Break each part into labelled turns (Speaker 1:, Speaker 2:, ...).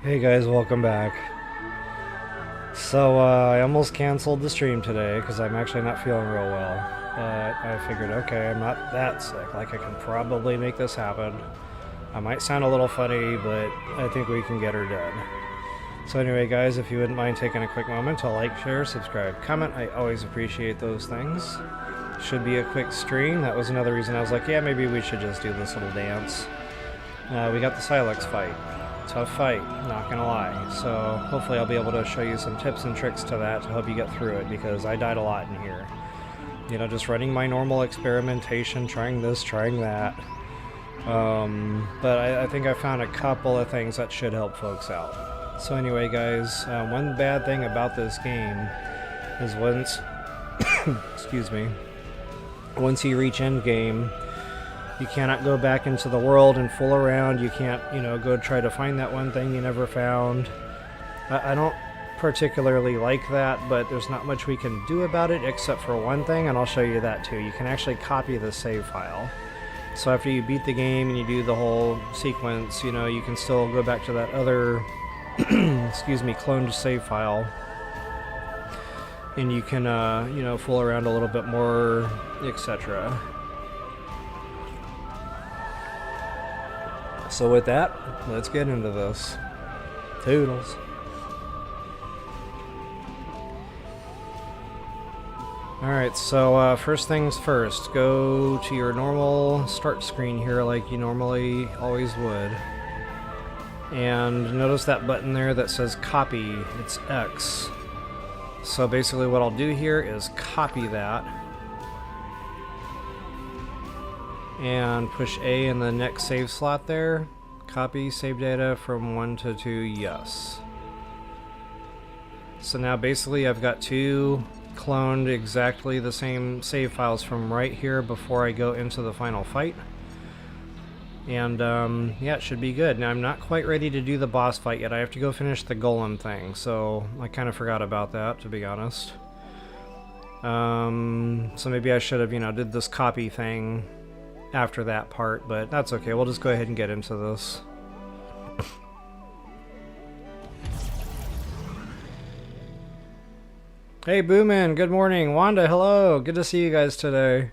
Speaker 1: Hey guys, welcome back. So, I almost canceled the stream today because I'm actually not feeling real well. I figured, okay, I'm not that sick. Like, I can probably make this happen. I might sound a little funny, but I think we can get her done. So anyway, guys, if you wouldn't mind taking a quick moment to like, share, subscribe, comment, I always appreciate those things. Should be a quick stream. That was another reason I was like, yeah, maybe we should just do this little dance. We got the Sylux fight. Tough fight, not gonna lie. So hopefully I'll be able to show you some tips and tricks to that to help you get through it, because I died a lot in here. You know, just running my normal experimentation, trying this, trying that. But I think I found a couple of things that should help folks out. So anyway, guys, one bad thing about this game is once, excuse me, once you reach end game, you cannot go back into the world and fool around. You can't, go try to find that one thing you never found. I don't particularly like that, but there's not much we can do about it except for one thing, and I'll show you that too. You can actually copy the save file. So after you beat the game and you do the whole sequence, you can still go back to that other, excuse me, cloned save file. And you can, fool around a little bit more, etc. So with that, let's get into this. Toodles. Alright, so first things first, go to your normal start screen here like you normally always would. And notice that button there that says copy, it's X. So basically what I'll do here is copy that. And push A in the next save slot there. Copy save data from 1 to 2, yes. So now basically I've got two cloned exactly the same save files from right here before I go into the final fight. And yeah, it should be good. Now I'm not quite ready to do the boss fight yet. I have to go finish the golem thing, so I kind of forgot about that, to be honest. So maybe I should have, did this copy thing after that part, but that's okay. We'll just go ahead and get into this. Hey Boomin, good morning. Wanda, hello. Good to see you guys today.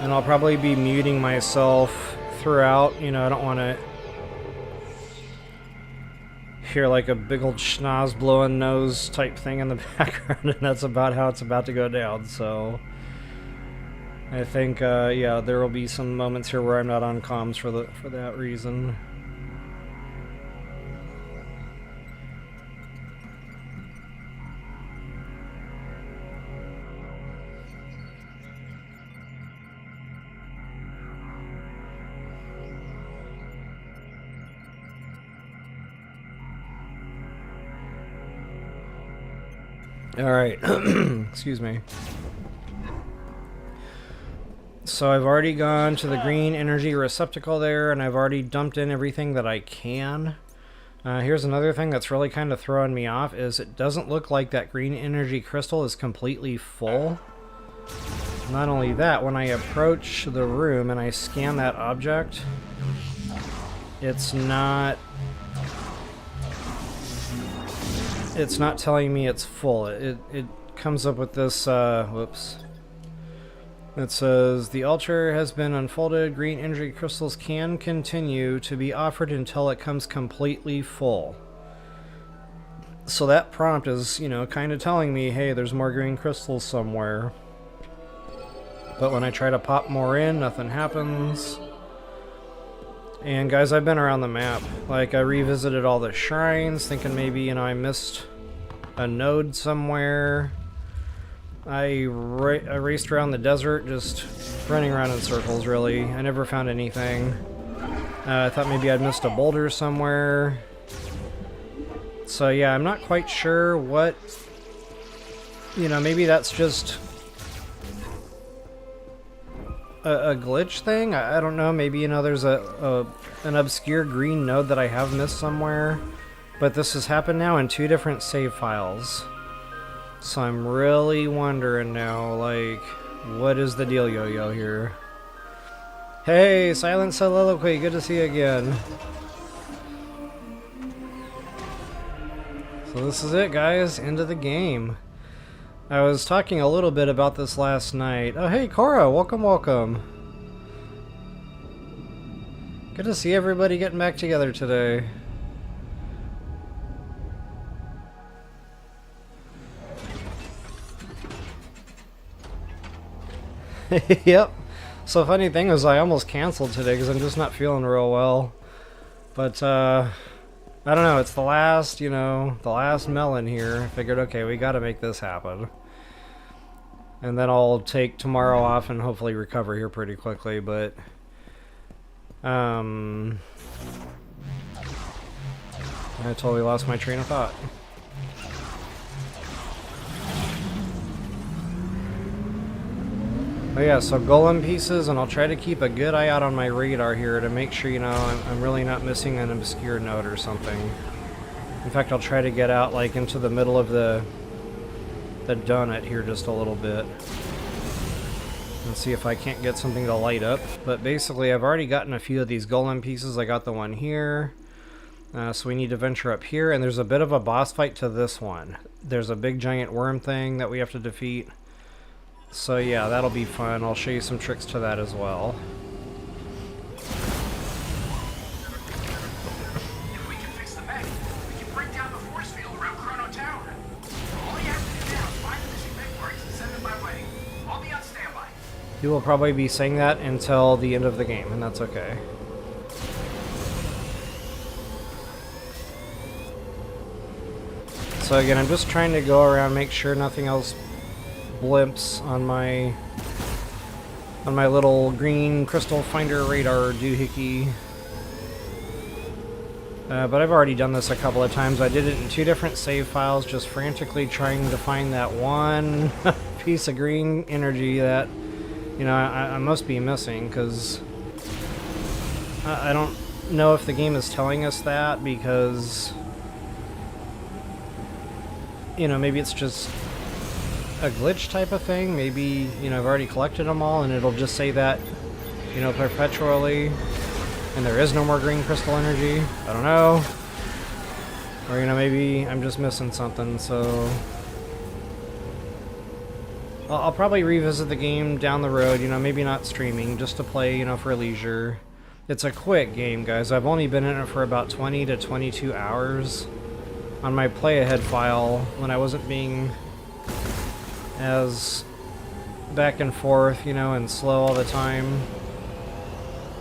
Speaker 1: And I'll probably be muting myself throughout. I don't want to hear like a big old schnoz blowing nose type thing in the background, and that's about how it's about to go down. So I think yeah, there will be some moments here where I'm not on comms for that reason. Alright, excuse me. So I've already gone to the green energy receptacle there, and I've already dumped in everything that I can. Here's another thing that's really kind of throwing me off, is it doesn't look like that green energy crystal is completely full. Not only that, when I approach the room and I scan that object, it's not telling me it's full. It comes up with this, whoops. It says, the altar has been unfolded. Green energy crystals can continue to be offered until it comes completely full. So that prompt is, kind of telling me, hey, there's more green crystals somewhere. But when I try to pop more in, nothing happens. And guys, I've been around the map. Like, I revisited all the shrines, thinking maybe, I missed a node somewhere. I raced around the desert, just running around in circles, really. I never found anything. I thought maybe I'd missed a boulder somewhere. So yeah, I'm not quite sure what... maybe that's just a glitch thing? I don't know, maybe, there's an obscure green node that I have missed somewhere. But this has happened now in 2 different save files. So I'm really wondering now, like, what is the deal, Yo-Yo, here? Hey, Silent Soliloquy, good to see you again. So this is it, guys, end of the game. I was talking a little bit about this last night. Oh, hey, Cora, welcome, welcome. Good to see everybody getting back together today. Yep. So funny thing is I almost canceled today because I'm just not feeling real well. But, I don't know, it's the last, you know, the last melon here. I figured, okay, we gotta make this happen. And then I'll take tomorrow off and hopefully recover here pretty quickly, but... I totally lost my train of thought. Oh yeah, so golem pieces, and I'll try to keep a good eye out on my radar here to make sure, you know, I'm really not missing an obscure node or something. In fact, I'll try to get out, like, into the middle of the donut here just a little bit. And see if I can't get something to light up. But basically, I've already gotten a few of these golem pieces. I got the one here. So we need to venture up here, and there's a bit of a boss fight to this one. There's a big giant worm thing that we have to defeat. So yeah, that'll be fun. I'll show you some tricks to that as well.
Speaker 2: If we can fix the mech, we can break down the force field around Chrono Tower. All you have to do now is find the missing mech parts and send them my way. I'll be on standby.
Speaker 1: You will probably be saying that until the end of the game, and that's okay. So again, I'm just trying to go around, make sure nothing else blimps on my little green crystal finder radar doohickey. But I've already done this a couple of times. I did it in 2 different save files, just frantically trying to find that one piece of green energy that, you know, I must be missing, because I don't know if the game is telling us that, because, you know, maybe it's just a glitch type of thing. Maybe, you know, I've already collected them all and it'll just say that, you know, perpetually, and there is no more green crystal energy. I don't know. Or, you know, maybe I'm just missing something, so... I'll probably revisit the game down the road, you know, maybe not streaming, just to play, you know, for leisure. It's a quick game, guys. I've only been in it for about 20 to 22 hours on my play ahead file when I wasn't being as back and forth, you know, and slow all the time.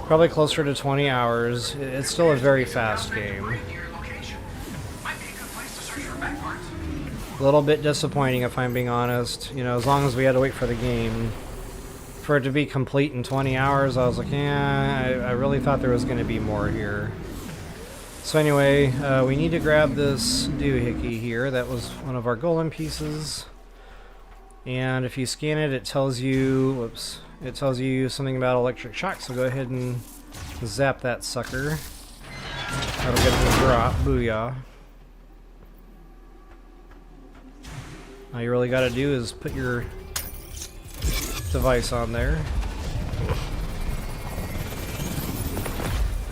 Speaker 1: Probably closer to 20 hours. It's still a very fast game. A little bit disappointing, if I'm being honest. You know, as long as we had to wait for the game for it to be complete in 20 hours, I was like, yeah, I really thought there was going to be more here. So anyway, we need to grab this doohickey here. That was one of our golem pieces. And if you scan it, it tells you, whoops, it tells you something about electric shock, so go ahead and zap that sucker. That'll get the drop, booyah. All you really gotta do is put your device on there.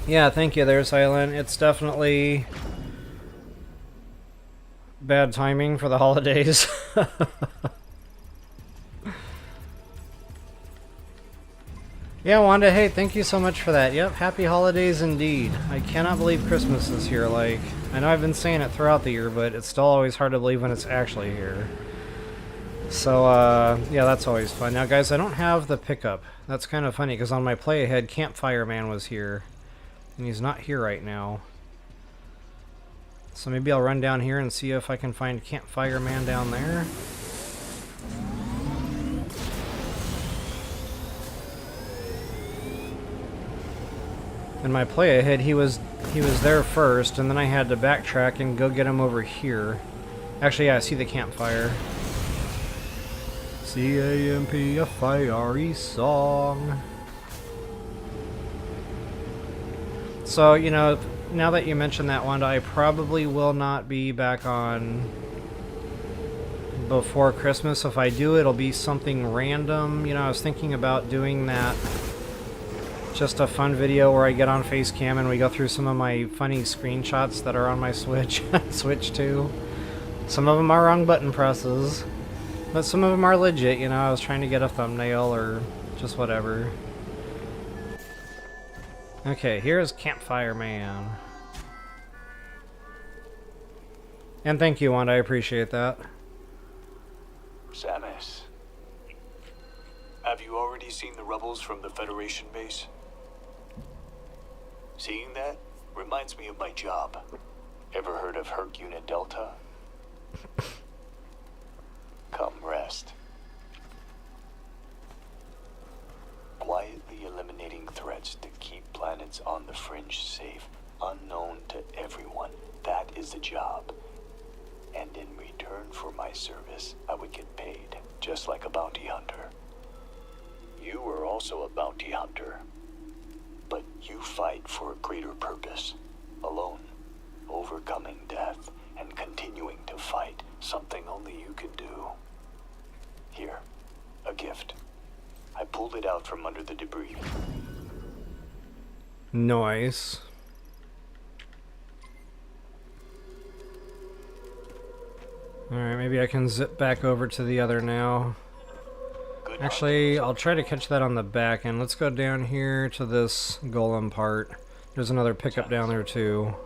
Speaker 1: Yeah, thank you there, Silent. It's definitely bad timing for the holidays. Yeah, Wanda, hey, thank you so much for that. Yep, happy holidays indeed. I cannot believe Christmas is here. Like, I know I've been saying it throughout the year, but it's still always hard to believe when it's actually here. So, yeah, that's always fun. Now, guys, I don't have the pickup. That's kind of funny, because on my play ahead, Campfire Man was here. And he's not here right now. So maybe I'll run down here and see if I can find Campfire Man down there. In my play ahead, he was there first, and then I had to backtrack and go get him over here. Actually, yeah, I see the campfire. C-A-M-P, a fiery song. So, you know, now that you mentioned that, Wanda, I probably will not be back on before Christmas. If I do, it'll be something random. You know, I was thinking about doing that. Just a fun video where I get on Facecam and we go through some of my funny screenshots that are on my Switch. Switch 2. Some of them are wrong button presses. But some of them are legit, you know. I was trying to get a thumbnail or just whatever. Okay, here's Campfire Man. And thank you, Wanda. I appreciate that.
Speaker 3: Samus, have you already seen the rebels from the Federation base? Seeing that reminds me of my job. Ever heard of Herc Unit Delta? Come rest. Quietly eliminating threats to keep planets on the fringe safe, unknown to everyone. That is the job. And in return for my service, I would get paid, just like a bounty hunter. You are also a bounty hunter. But you fight for a greater purpose. Alone, overcoming death, and continuing to fight, something only you can do. Here, a gift. I pulled it out from under the debris.
Speaker 1: Nice. Alright, maybe I can zip back over to the other now. Actually, I'll try to catch that on the back end. Let's go down here to this golem part. There's another pickup down there too.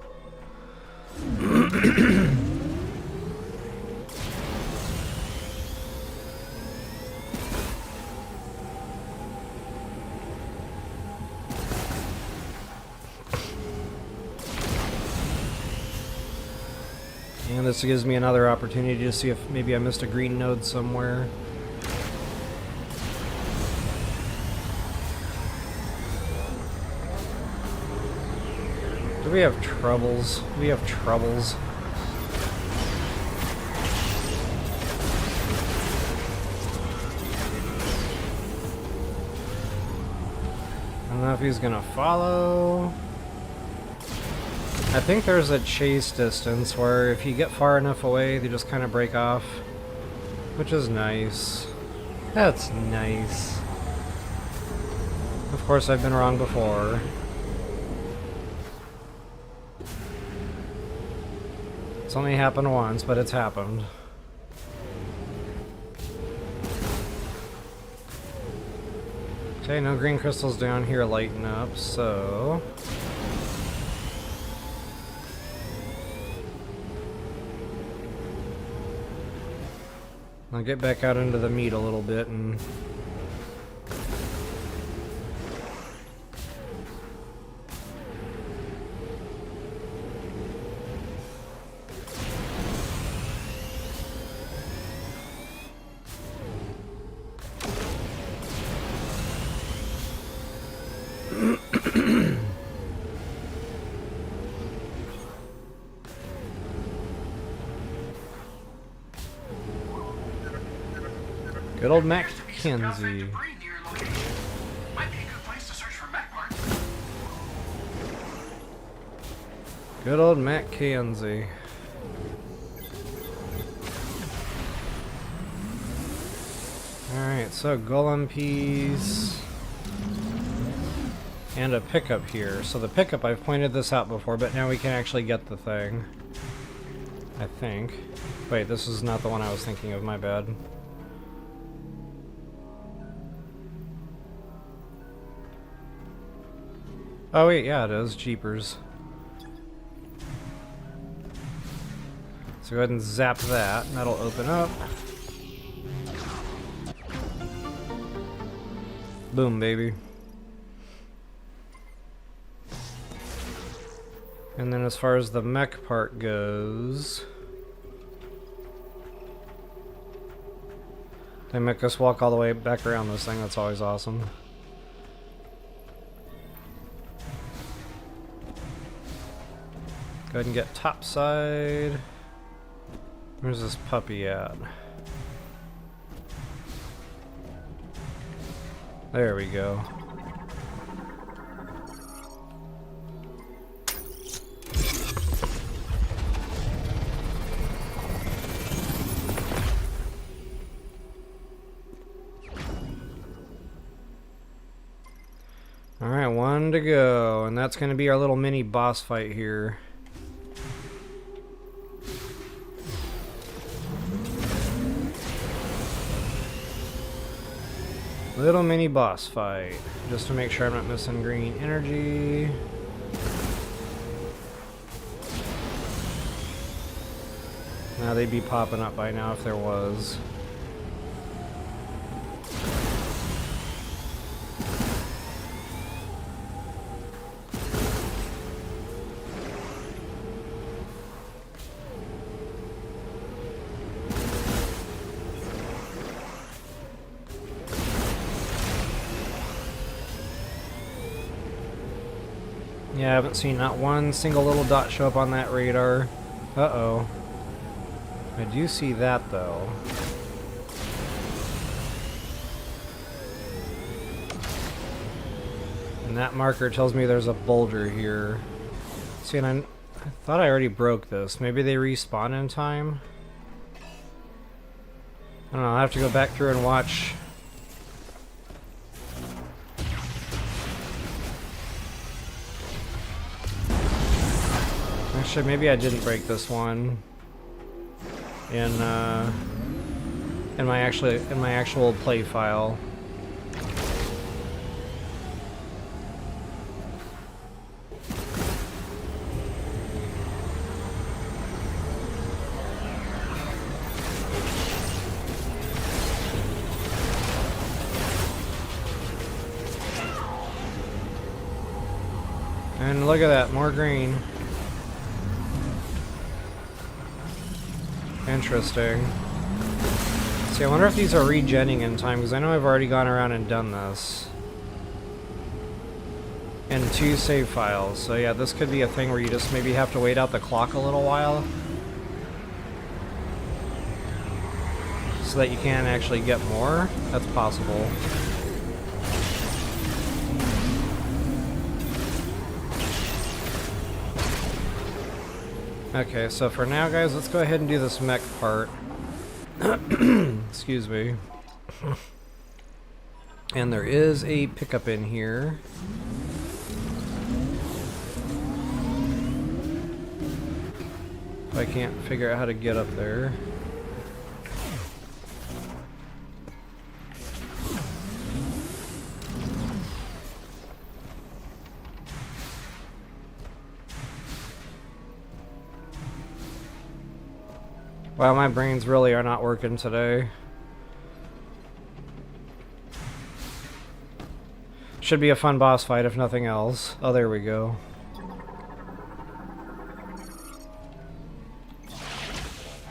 Speaker 1: And this gives me another opportunity to see if maybe I missed a green node somewhere. Do we have troubles? We have troubles. I don't know if he's gonna follow. I think there's a chase distance where if you get far enough away, they just kind of break off. Which is nice. That's nice. Of course, I've been wrong before. It's only happened once, but it's happened. Okay, no green crystals down here lighting up, so... I'll get back out into the meat a little bit and... Good old Mackenzie. Good old Mackenzie. Alright, so golem piece. And a pickup here. So the pickup, I've pointed this out before, but now we can actually get the thing. I think. Wait, this is not the one I was thinking of, my bad. Oh wait, yeah it is. Jeepers. So go ahead and zap that, and that'll open up. Boom, baby. And then as far as the mech part goes... They make us walk all the way back around this thing, that's always awesome. Go ahead and get topside. Where's this puppy at? There we go. Alright, one to go, and that's going to be our little mini boss fight here. Little mini boss fight, just to make sure I'm not missing green energy. Now they'd be popping up by now if there was. Yeah, I haven't seen not one single little dot show up on that radar. Uh-oh. I do see that, though. And that marker tells me there's a boulder here. See, and I thought I already broke this. Maybe they respawn in time? I don't know, I'll have to go back through and watch. Actually, maybe I didn't break this one in my actual play file. And look at that, more green. Interesting. See, I wonder if these are regenning in time, because I know I've already gone around and done this. In 2 save files, so yeah, this could be a thing where you just maybe have to wait out the clock a little while. So that you can actually get more? That's possible. Okay, so for now, guys, let's go ahead and do this mech part. Excuse me. And there is a pickup in here. I can't figure out how to get up there. Wow, my brains really are not working today. Should be a fun boss fight if nothing else. Oh, there we go.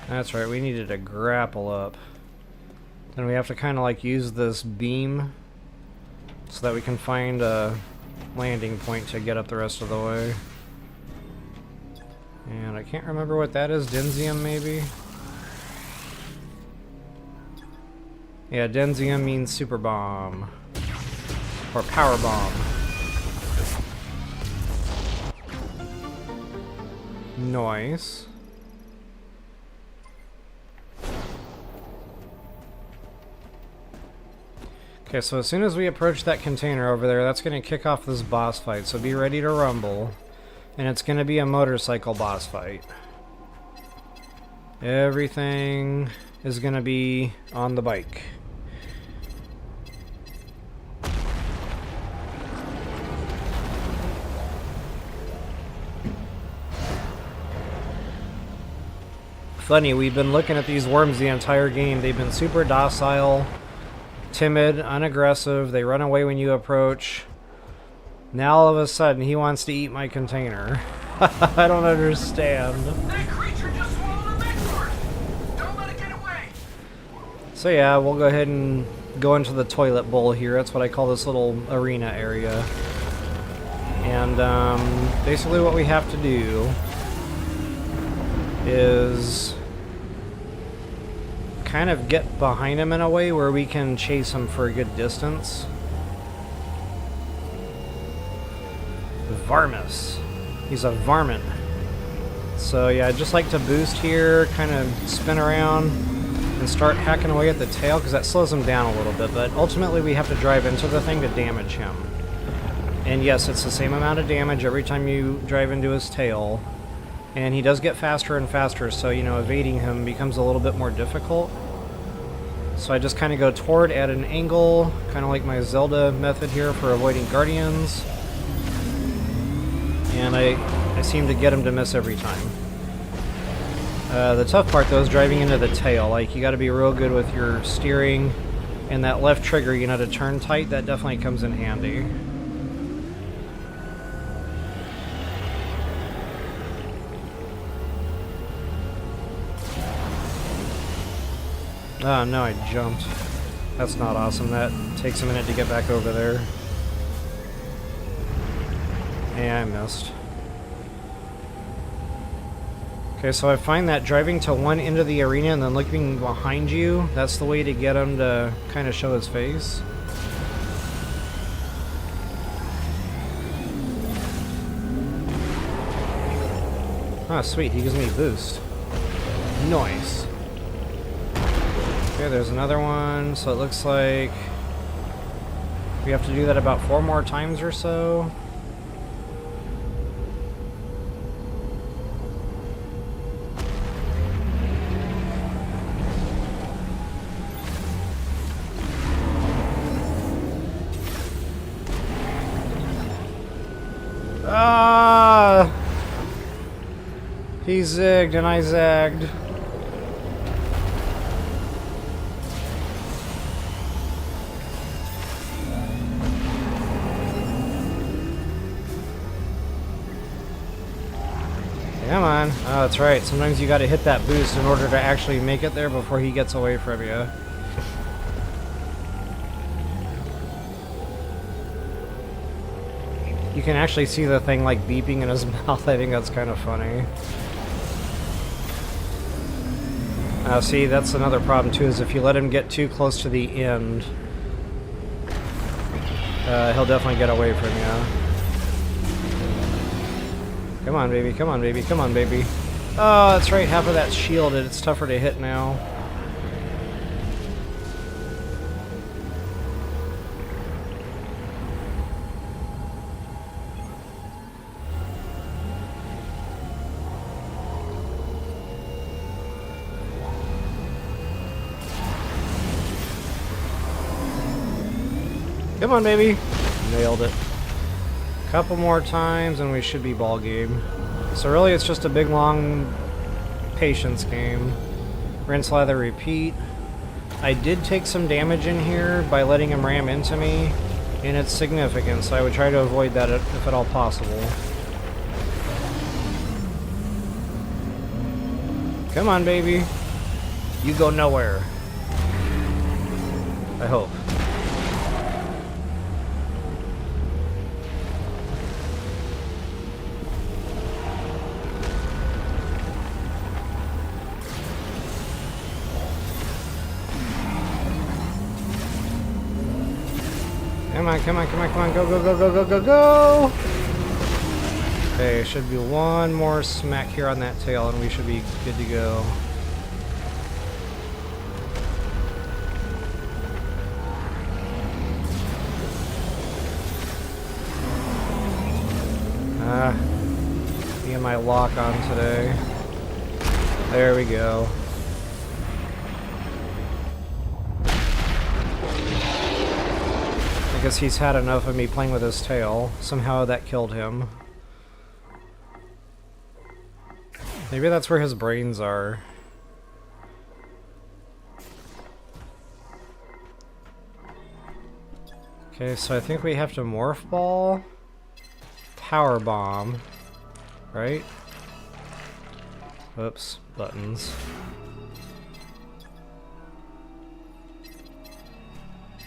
Speaker 1: That's right, we needed to grapple up. Then we have to kind of like use this beam so that we can find a landing point to get up the rest of the way. And I can't remember what that is. Denzium, maybe? Yeah, Denzium means super bomb. Or power bomb. Nice. Okay, so as soon as we approach that container over there, that's going to kick off this boss fight, so be ready to rumble. And it's going to be a motorcycle boss fight. Everything is going to be on the bike. Funny, we've been looking at these worms the entire game. They've been super docile, timid, unaggressive. They run away when you approach. Now all of a sudden he wants to eat my container. I don't understand.
Speaker 2: That creature just swallowed a Metroid! Don't let it get away!
Speaker 1: So yeah, we'll go ahead and go into the toilet bowl here. That's what I call this little arena area. And basically what we have to do is kind of get behind him in a way where we can chase him for a good distance. Varmus. He's a varmint. So yeah, I'd just like to boost here, kind of spin around, and start hacking away at the tail, because that slows him down a little bit, but ultimately we have to drive into the thing to damage him. And yes, it's the same amount of damage every time you drive into his tail. And he does get faster and faster, so, you know, evading him becomes a little bit more difficult. So I just kind of go toward at an angle, kind of like my Zelda method here for avoiding guardians. And I seem to get him to miss every time. The tough part, though, is driving into the tail. Like, you got to be real good with your steering, and that left trigger, you know, to turn tight, that definitely comes in handy. Oh, no, I jumped. That's not awesome. That takes a minute to get back over there. Yeah, I missed. Okay, so I find that driving to one end of the arena and then looking behind you, that's the way to get him to kind of show his face. Ah, sweet, he gives me a boost. Nice. Okay, there's another one, so it looks like we have to do that about 4 more times or so. Ah! He zigged and I zagged. Come on. Oh, that's right. Sometimes you gotta hit that boost in order to actually make it there before he gets away from you. You can actually see the thing like beeping in his mouth. I think that's kind of funny. See, that's another problem too, is if you let him get too close to the end, he'll definitely get away from you. Come on, baby, come on, baby, come on, baby. Oh, that's right, half of that's shielded. It's tougher to hit now. Come on, baby. Nailed it. Couple more times and we should be ball game. So really it's just a big long patience game. Rinse, lather, repeat. I did take some damage in here by letting him ram into me, and it's significant, so I would try to avoid that if at all possible. Come on, baby. You go nowhere. I hope. Come on, come on, come on, come on, go, go, go, go, go, go, go! Okay, should be one more smack here on that tail and we should be good to go. Me and my lock on today. There we go. I guess he's had enough of me playing with his tail. Somehow that killed him. Maybe that's where his brains are. Okay, so I think we have to morph ball, power bomb, right? Oops, buttons.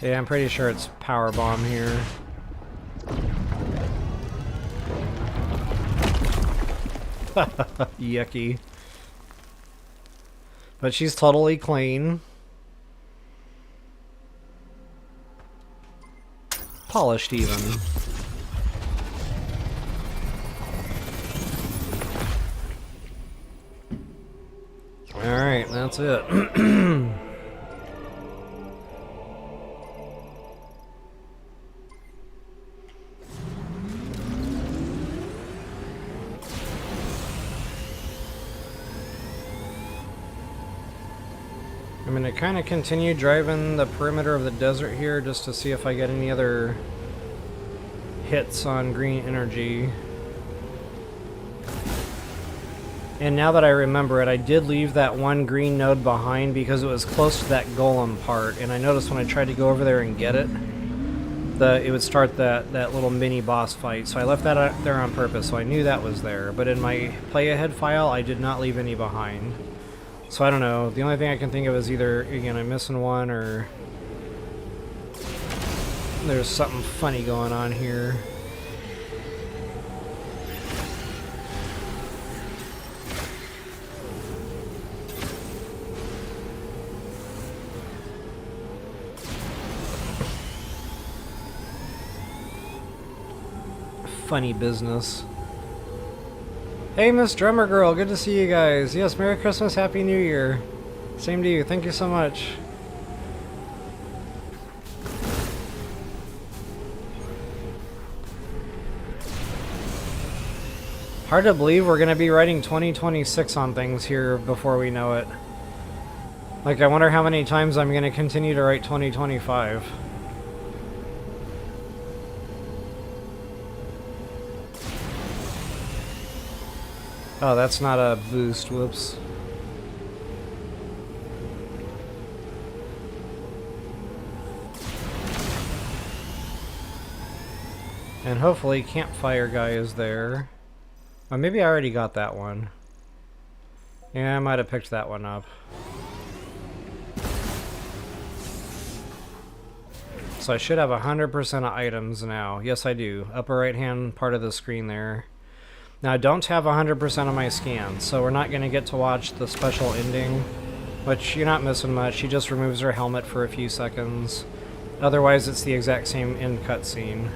Speaker 1: Yeah, I'm pretty sure it's power bomb here. Yucky. But she's totally clean. Polished even. Alright, that's it. I'm going to kind of continue driving the perimeter of the desert here just to see if I get any other hits on green energy. And now that I remember it, I did leave that one green node behind because it was close to that golem part, and I noticed when I tried to go over there and get it, it would start that little mini boss fight. So I left that out there on purpose, so I knew that was there. But in my play ahead file, I did not leave any behind. So I don't know. The only thing I can think of is either, again, I'm missing one, or there's something funny going on here. Funny business. Hey, Miss Drummer Girl, good to see you guys. Yes, Merry Christmas, Happy New Year. Same to you, thank you so much. Hard to believe we're gonna be writing 2026 on things here before we know it. Like, I wonder how many times I'm gonna continue to write 2025. Oh, that's not a boost, whoops. And hopefully campfire guy is there. Or maybe I already got that one. Yeah, I might have picked that one up. So I should have 100% of items now. Yes, I do. Upper right hand part of the screen there. Now, I don't have 100% of my scans, so we're not going to get to watch the special ending, which you're not missing much. She just removes her helmet for a few seconds. Otherwise, it's the exact same end cutscene.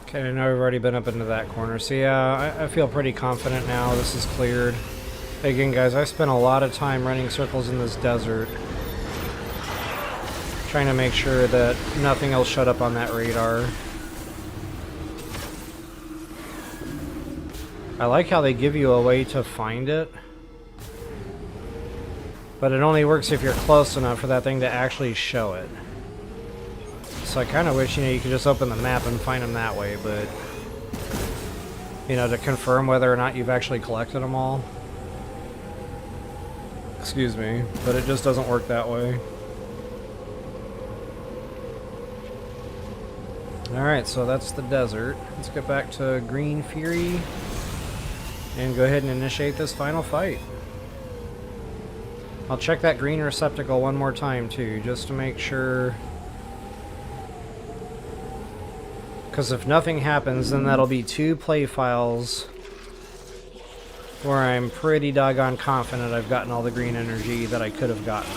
Speaker 1: Okay, I know we've already been up into that corner, so yeah, I feel pretty confident now this is cleared. Again, guys, I spent a lot of time running circles in this desert, trying to make sure that nothing else showed up on that radar. I like how they give you a way to find it, but it only works if you're close enough for that thing to actually show it. So I kind of wish, you could just open the map and find them that way, but, to confirm whether or not you've actually collected them all. Excuse me, but it just doesn't work that way. Alright, so that's the desert. Let's get back to Green Fury and go ahead and initiate this final fight. I'll check that green receptacle one more time too, just to make sure. Because if nothing happens, then that'll be 2 play files where I'm pretty doggone confident I've gotten all the green energy that I could have gotten.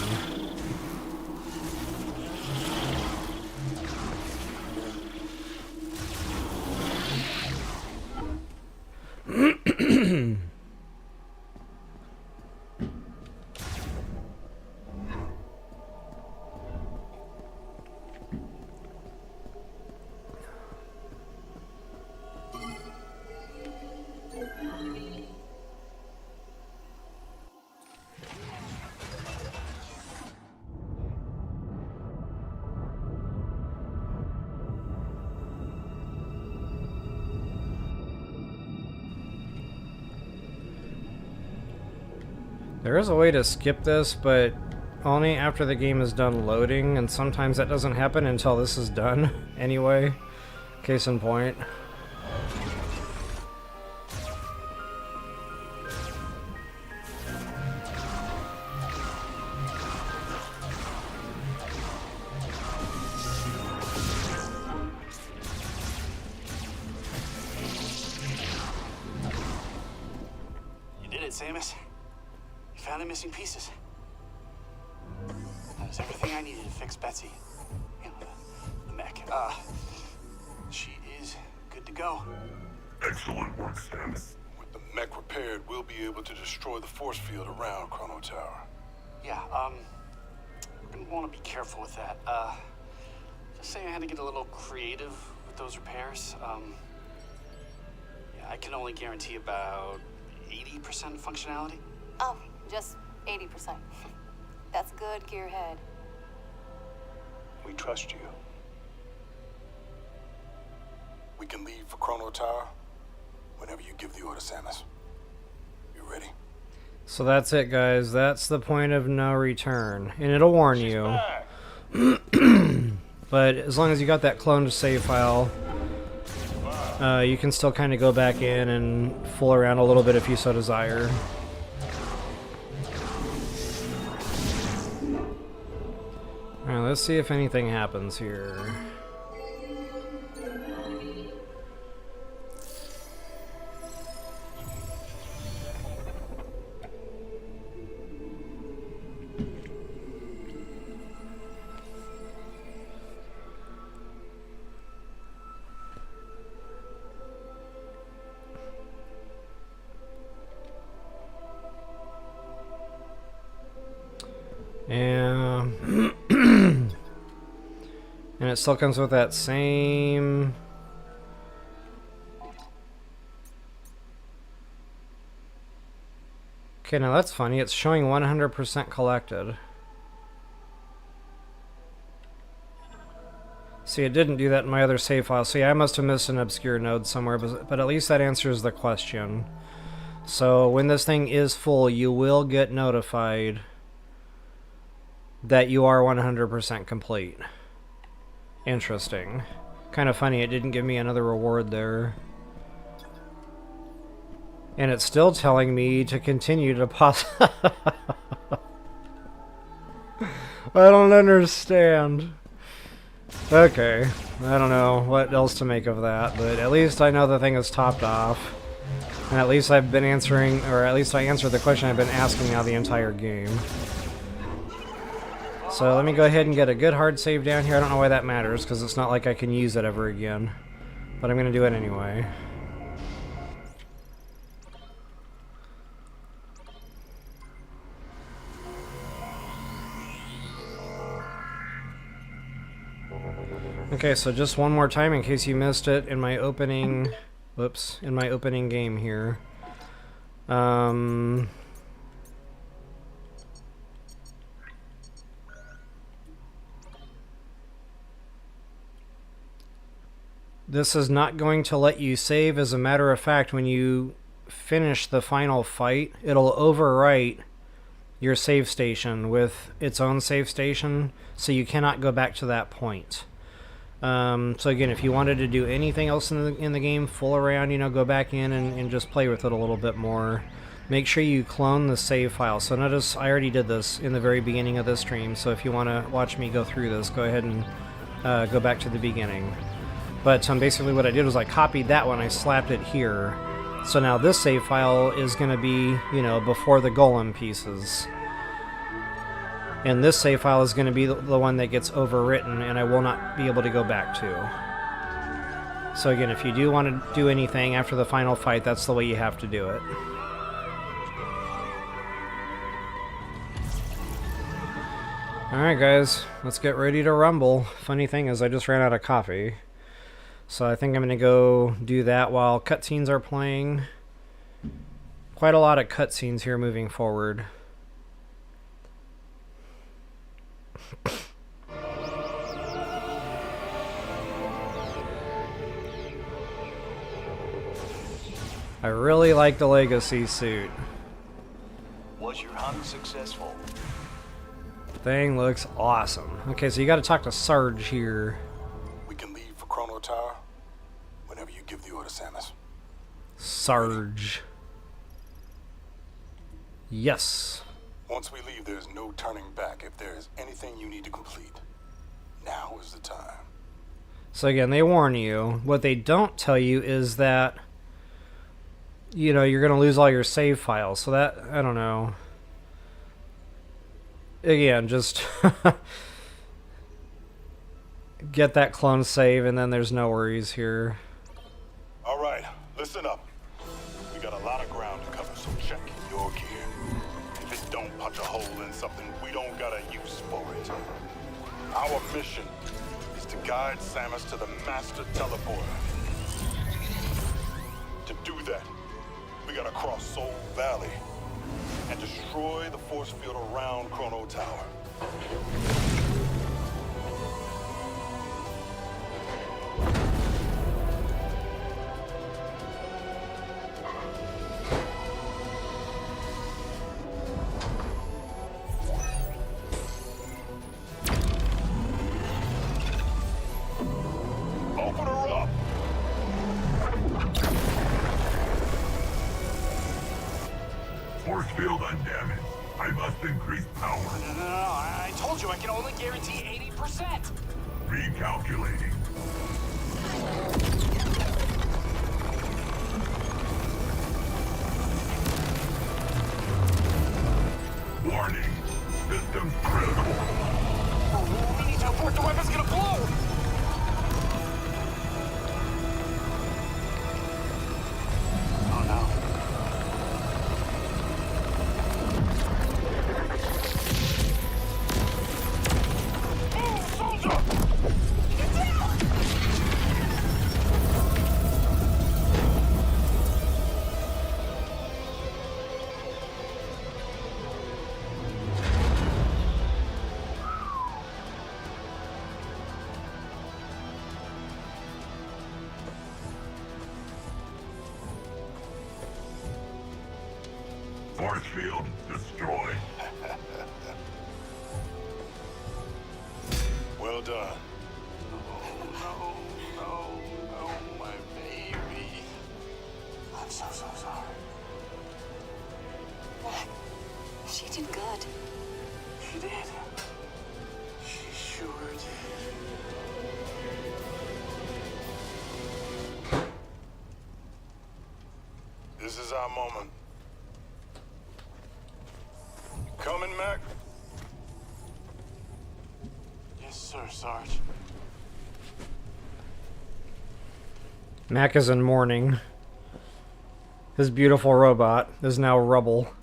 Speaker 1: There is a way to skip this, but only after the game is done loading, and sometimes that doesn't happen until this is done anyway. Case in point.
Speaker 3: You did it, Samus. Found the missing pieces. That was everything I needed to fix Betsy. The mech. She is good to go.
Speaker 4: Excellent work, Samus. With the Mech repaired, we'll be able to destroy the force field around Chrono Tower.
Speaker 2: Yeah, we're gonna want to be careful with that. Just saying I had to get a little creative with those repairs. Yeah, I can only guarantee about 80% functionality.
Speaker 5: Oh, just 80%. That's good, Gearhead.
Speaker 3: We trust you.
Speaker 4: We can leave for Chrono Tower whenever you give the order, Samus. You ready?
Speaker 1: So that's it, guys. That's the point of no return. And it'll warn you. But as long as you got that cloned save file, you can still kind of go back in and fool around a little bit if you so desire. Alright, let's see if anything happens here. Yeah. And it still comes with that same... Okay, now that's funny. It's showing 100% collected. See, it didn't do that in my other save file. See, I must have missed an obscure node somewhere, but at least that answers the question. So when this thing is full, you will get notified that you are 100% complete. Interesting. Kind of funny, it didn't give me another reward there. And it's still telling me to continue to I don't understand. Okay, I don't know what else to make of that, but at least I know the thing is topped off. And at least I've been answering, or at least I answered the question I've been asking now the entire game. So let me go ahead and get a good hard save down here. I don't know why that matters, because it's not like I can use it ever again. But I'm going to do it anyway. Okay, so just one more time in case you missed it in my opening... Whoops, in my opening game here. This is not going to let you save. As a matter of fact, when you finish the final fight, it'll overwrite your save station with its own save station, so you cannot go back to that point. So again, if you wanted to do anything else in the game, fool around, you know, go back in and just play with it a little bit more. Make sure you clone the save file. So notice I already did this in the very beginning of the stream, so if you want to watch me go through this, go ahead and go back to the beginning. But basically what I did was I copied that one, I slapped it here. So now this save file is going to be, you know, before the golem pieces. And this save file is going to be the one that gets overwritten and I will not be able to go back to. So again, if you do want to do anything after the final fight, that's the way you have to do it. Alright guys, let's get ready to rumble. Funny thing is I just ran out of coffee. So I think I'm going to go do that while cutscenes are playing. Quite a lot of cutscenes here moving forward. I really like the Legacy suit.
Speaker 3: Was your hunt successful?
Speaker 1: Thing looks awesome. Okay, so you got to talk to Sarge here.
Speaker 4: We can leave for Chrono Tower whenever you give the order, Samus.
Speaker 1: Sarge. Yes.
Speaker 4: Once we leave, there's no turning back. If there is anything you need to complete, now is the time.
Speaker 1: So again, they warn you. What they don't tell you is that, you know, you're going to lose all your save files. So that, I don't know. Again, just get that clone save and then there's no worries here.
Speaker 4: All right, listen up. We got a lot of ground something we don't got a use for it. Our mission is to guide Samus to the Master Teleporter. To do that, we gotta cross Soul Valley and destroy the force field around Chrono Tower. Open her up!
Speaker 6: Force field undamaged. I must increase power.
Speaker 2: No, I told you I can only guarantee 80%.
Speaker 6: Recalculating. Warning. Systems critical.
Speaker 2: We need to abort, the weapon's gonna blow! Oh no.
Speaker 6: Force field destroyed.
Speaker 4: Well done. Oh, no, my baby.
Speaker 2: I'm so sorry.
Speaker 5: She did good.
Speaker 2: She did. She sure did.
Speaker 4: This is our moment. Coming, Mac?
Speaker 2: Yes, sir, Sarge.
Speaker 1: Mac is in mourning. His beautiful robot is now rubble.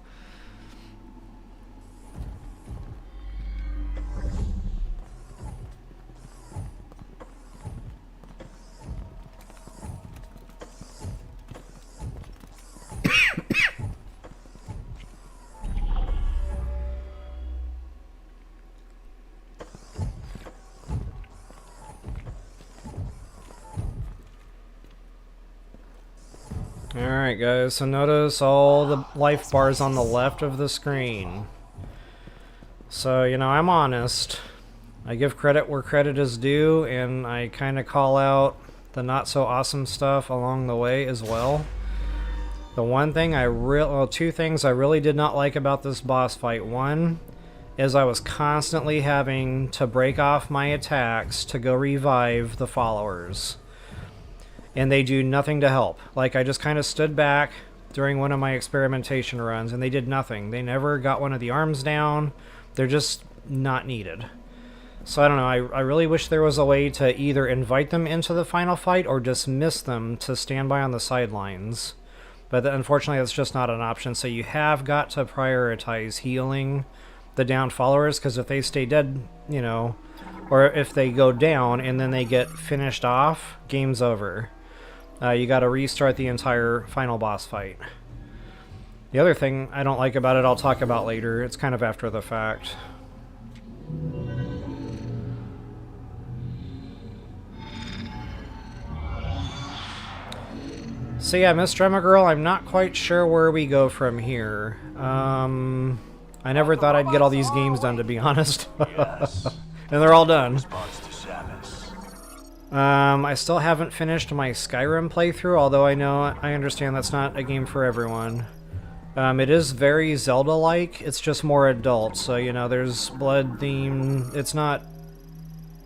Speaker 1: Alright guys, so notice all the life bars on the left of the screen. So, you know, I'm honest. I give credit where credit is due, and I kind of call out the not so awesome stuff along the way as well. The one thing two things I really did not like about this boss fight. One is I was constantly having to break off my attacks to go revive the followers. And they do nothing to help. Like, I just kind of stood back during one of my experimentation runs, and they did nothing. They never got one of the arms down. They're just not needed. So I don't know, I really wish there was a way to either invite them into the final fight or dismiss them to stand by on the sidelines. But unfortunately, that's just not an option, so you have got to prioritize healing the down followers, because if they stay dead, you know, or if they go down and then they get finished off, game's over. You gotta restart the entire final boss fight. The other thing I don't like about it, I'll talk about later. It's kind of after the fact. So yeah, Miss Drama Girl, I'm not quite sure where we go from here. I never thought I'd get all these games done, to be honest.
Speaker 3: Yes.
Speaker 1: And they're all done.
Speaker 3: Response to Samus.
Speaker 1: I still haven't finished my Skyrim playthrough, although I understand that's not a game for everyone. It is very Zelda-like, it's just more adult, so, you know, there's blood theme. It's not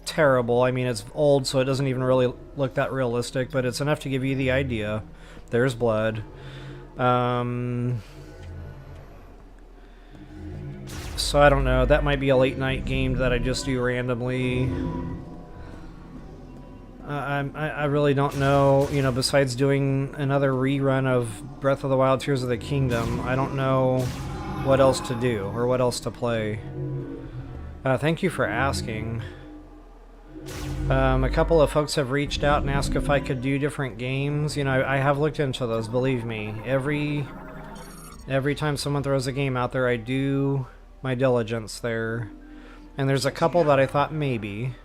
Speaker 1: terrible. I mean, it's old, so it doesn't even really look that realistic, but it's enough to give you the idea. There's blood. So I don't know, that might be a late night game that I just do randomly. I really don't know, you know, besides doing another rerun of Breath of the Wild Tears of the Kingdom, I don't know what else to do or what else to play. Thank you for asking. A couple of folks have reached out and asked if I could do different games. You know, I have looked into those, believe me. Every time someone throws a game out there, I do my diligence there. And there's a couple that I thought maybe.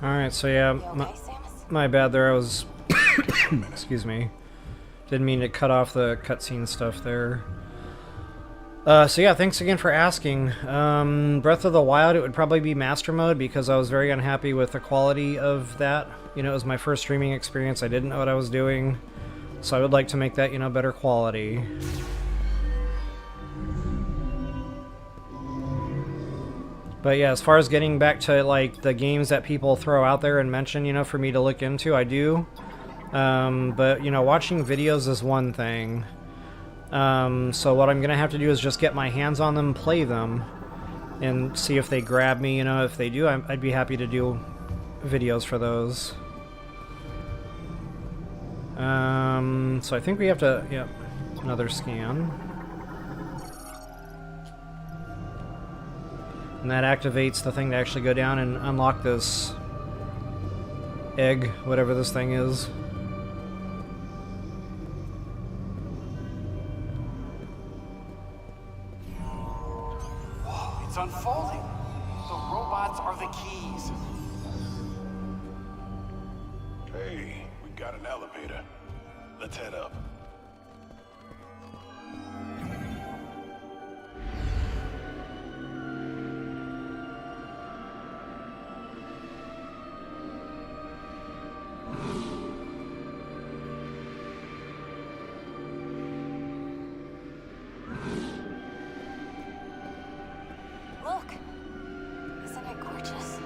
Speaker 1: Alright, so yeah,
Speaker 5: You okay, Samus?
Speaker 1: my bad there, I was... excuse me. Didn't mean to cut off the cutscene stuff there. So yeah, thanks again for asking. Breath of the Wild, it would probably be Master Mode because I was very unhappy with the quality of that. You know, it was my first streaming experience, I didn't know what I was doing. So I would like to make that, you know, better quality. But yeah, as far as getting back to, like, the games that people throw out there and mention, you know, for me to look into, I do. But, you know, watching videos is one thing. So what I'm gonna have to do is just get my hands on them, play them, and see if they grab me, you know. If they do, I'd be happy to do videos for those. So I think we have to, yep, another scan. And that activates the thing to actually go down and unlock this egg, whatever this thing is.
Speaker 2: Whoa, it's unfolding. The robots are the keys.
Speaker 4: Hey, we got an elevator. Let's head up.
Speaker 5: Look! Isn't it gorgeous?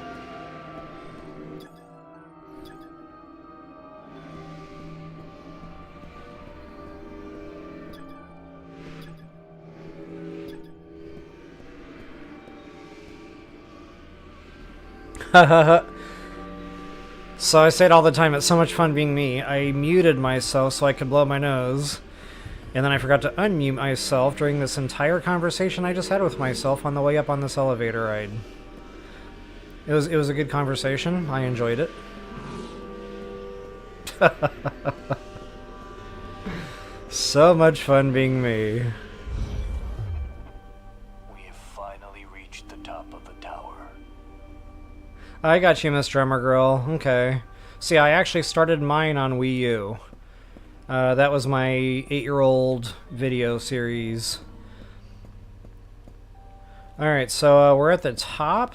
Speaker 1: So I say it all the time, it's so much fun being me. I muted myself so I could blow my nose. And then I forgot to unmute myself during this entire conversation I just had with myself on the way up on this elevator ride. It was a good conversation. I enjoyed it. So much fun being me.
Speaker 3: We have finally reached the top of the tower.
Speaker 1: I got you, Miss Drummer Girl. Okay. See, I actually started mine on Wii U. That was my 8-year-old video series. Alright, so we're at the top.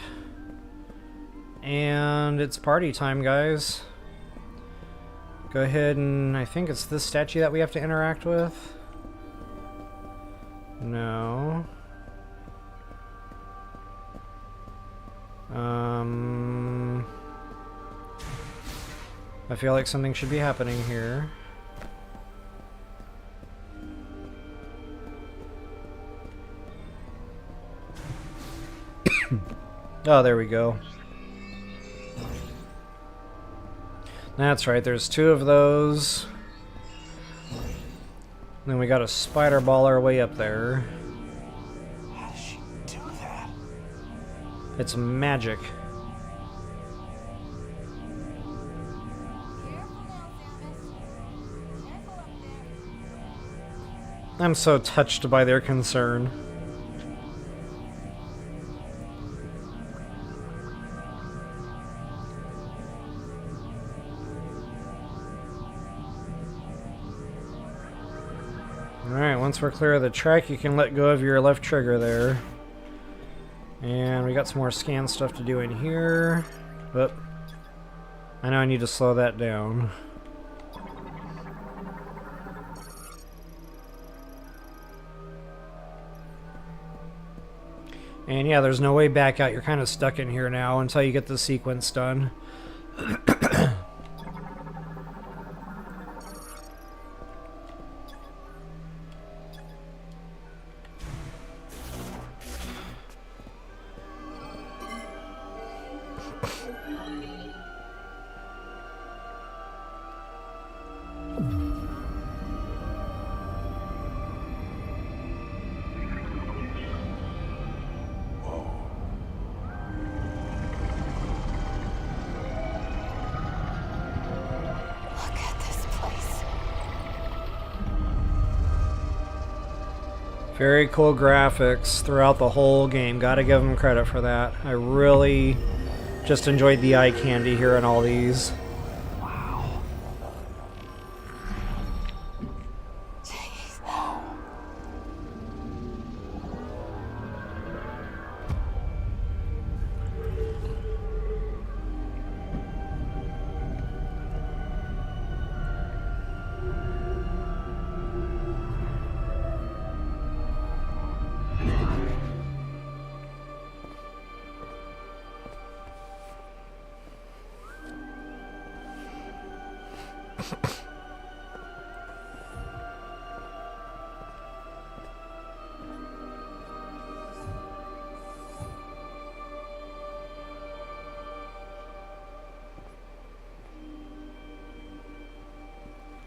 Speaker 1: And it's party time, guys. Go ahead and... I think it's this statue that we have to interact with. No. I feel like something should be happening here. Oh, there we go. That's right, there's 2 of those. Then we got a spider baller way up there.
Speaker 2: How does she do that?
Speaker 1: It's magic.
Speaker 5: Careful now,
Speaker 1: I'm so touched by their concern. Alright, once we're clear of the track, you can let go of your left trigger there. And we got some more scan stuff to do in here. But I know I need to slow that down. And yeah, there's no way back out. You're kind of stuck in here now until you get the sequence done.
Speaker 5: Look at this place.
Speaker 1: Very cool graphics throughout the whole game. Gotta give them credit for that. I really just enjoyed the eye candy here in all these.
Speaker 5: Jeez.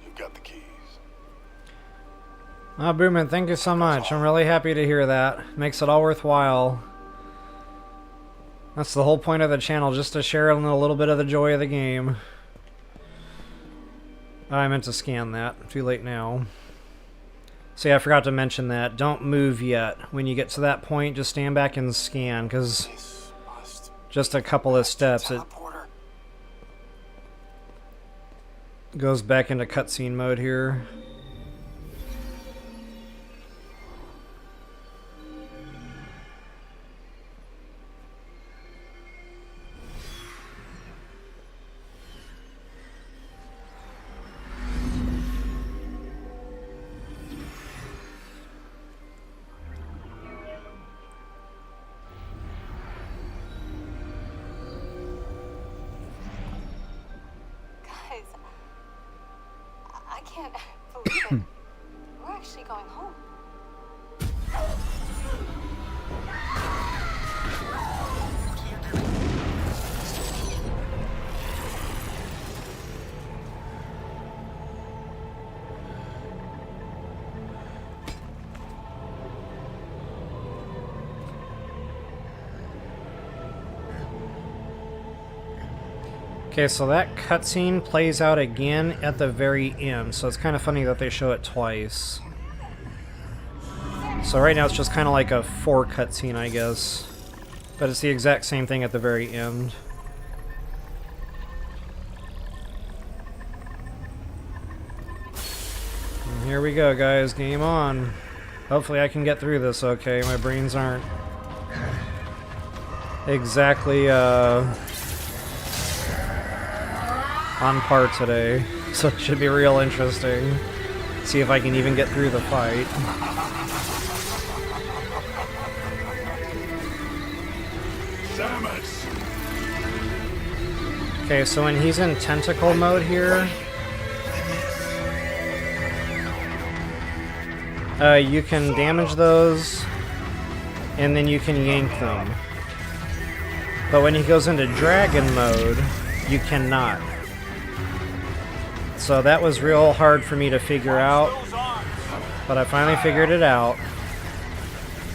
Speaker 4: You've got the keys.
Speaker 1: Oh, Boomin, thank you so much. I'm really happy to hear that. Makes it all worthwhile. That's the whole point of the channel, just to share in a little bit of the joy of the game. I meant to scan that. Too late now. See, I forgot to mention that. Don't move yet. When you get to that point, just stand back and scan, because
Speaker 4: This must
Speaker 1: just a couple of steps, it
Speaker 4: teleporter.
Speaker 1: goes back into cutscene mode here.
Speaker 5: Guys, I can't believe it. We're actually going home.
Speaker 1: Okay, so that cutscene plays out again at the very end, so it's kind of funny that they show it twice. So right now it's just kind of like a 4 cutscene, I guess. But it's the exact same thing at the very end. And here we go, guys. Game on. Hopefully I can get through this okay. My brains aren't exactly, on par today, so it should be real interesting. See if I can even get through the fight.
Speaker 4: Samus!
Speaker 1: Okay, so when he's in tentacle mode here, you can damage those, and then you can yank them. But when he goes into dragon mode, you cannot. So that was real hard for me to figure out, but I finally figured it out.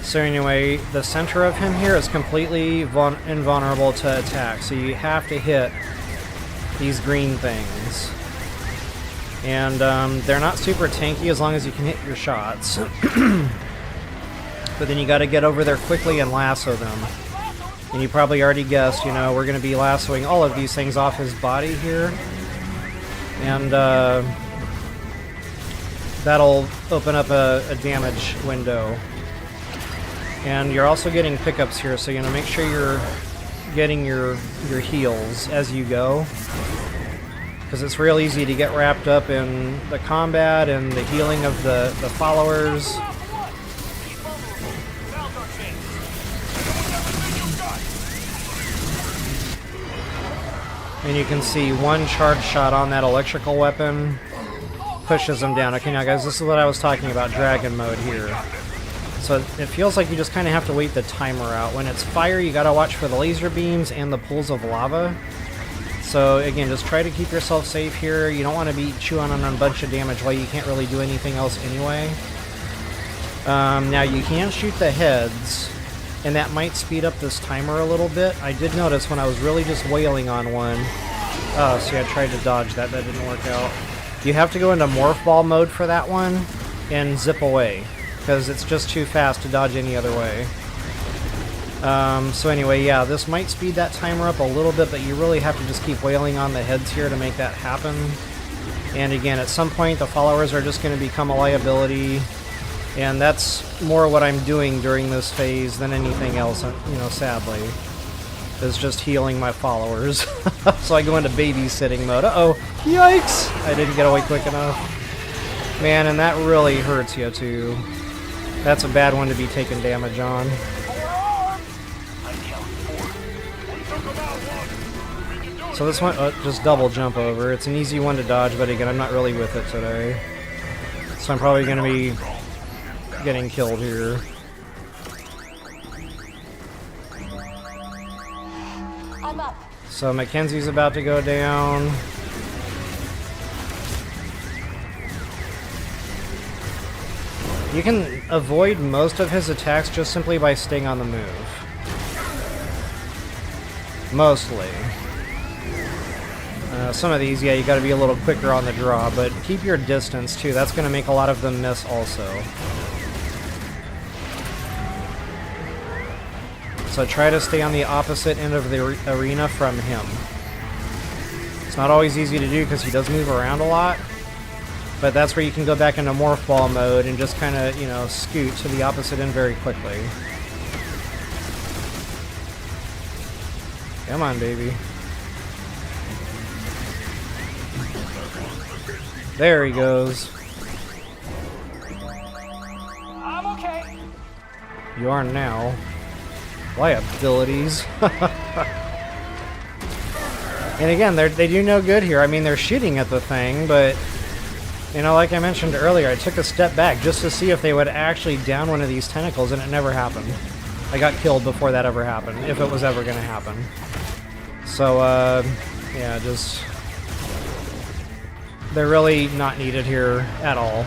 Speaker 1: So anyway, the center of him here is completely invulnerable to attack, so you have to hit these green things. And they're not super tanky as long as you can hit your shots. But then you got to get over there quickly and lasso them. And you probably already guessed, you know, we're going to be lassoing all of these things off his body here. And that'll open up a damage window. And you're also getting pickups here, so you know, make sure you're getting your heals as you go. Because it's real easy to get wrapped up in the combat and the healing of the followers. And you can see one charge shot on that electrical weapon pushes them down. Okay, now guys, this is what I was talking about, dragon mode here. So it feels like you just kind of have to wait the timer out. When it's fire, you gotta watch for the laser beams and the pools of lava. So again, just try to keep yourself safe here. You don't want to be chewing on a bunch of damage while you can't really do anything else anyway. Now you can shoot the heads, and that might speed up this timer a little bit. I did notice when I was really just wailing on one. Oh, see, I tried to dodge that. That didn't work out. You have to go into morph ball mode for that one and zip away, because it's just too fast to dodge any other way. So anyway, yeah, this might speed that timer up a little bit, but you really have to just keep wailing on the heads here to make that happen. And again, at some point, the followers are just going to become a liability, and that's more what I'm doing during this phase than anything else, you know, sadly, is just healing my followers. So I go into babysitting mode. Uh-oh, yikes! I didn't get away quick enough. Man, and that really hurts you, too. That's a bad one to be taking damage on. So this one, just double jump over. It's an easy one to dodge, but again, I'm not really with it today. So I'm probably going to be getting killed here.
Speaker 5: I'm up.
Speaker 1: So Mackenzie's about to go down. You can avoid most of his attacks just simply by staying on the move. Mostly. Some of these, yeah, you gotta be a little quicker on the draw, but keep your distance too. That's gonna make a lot of them miss also. So try to stay on the opposite end of the arena from him. It's not always easy to do because he does move around a lot, but that's where you can go back into morph ball mode and just kind of, you know, scoot to the opposite end very quickly. Come on, baby. There he goes.
Speaker 2: I'm okay.
Speaker 1: You are now. Liabilities. And again, they do no good here. I mean, they're shooting at the thing, but, you know, like I mentioned earlier, I took a step back just to see if they would actually down one of these tentacles, and it never happened. I got killed before that ever happened, if it was ever going to happen. So, yeah, just... they're really not needed here at all.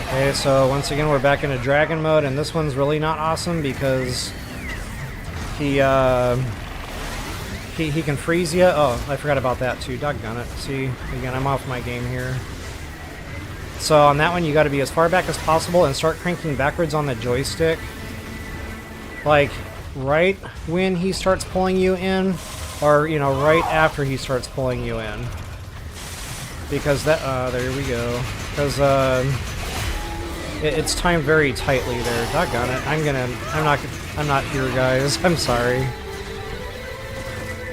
Speaker 1: Okay, so once again we're back into dragon mode, and this one's really not awesome because he can freeze you. Oh, I forgot about that too. Doggone it. See, again, I'm off my game here. So on that one, you got to be as far back as possible and start cranking backwards on the joystick. Like, right when he starts pulling you in, or, you know, right after he starts pulling you in. Because that, there we go. Because, it's timed very tightly there. Doggone it. I'm not here, guys. I'm sorry.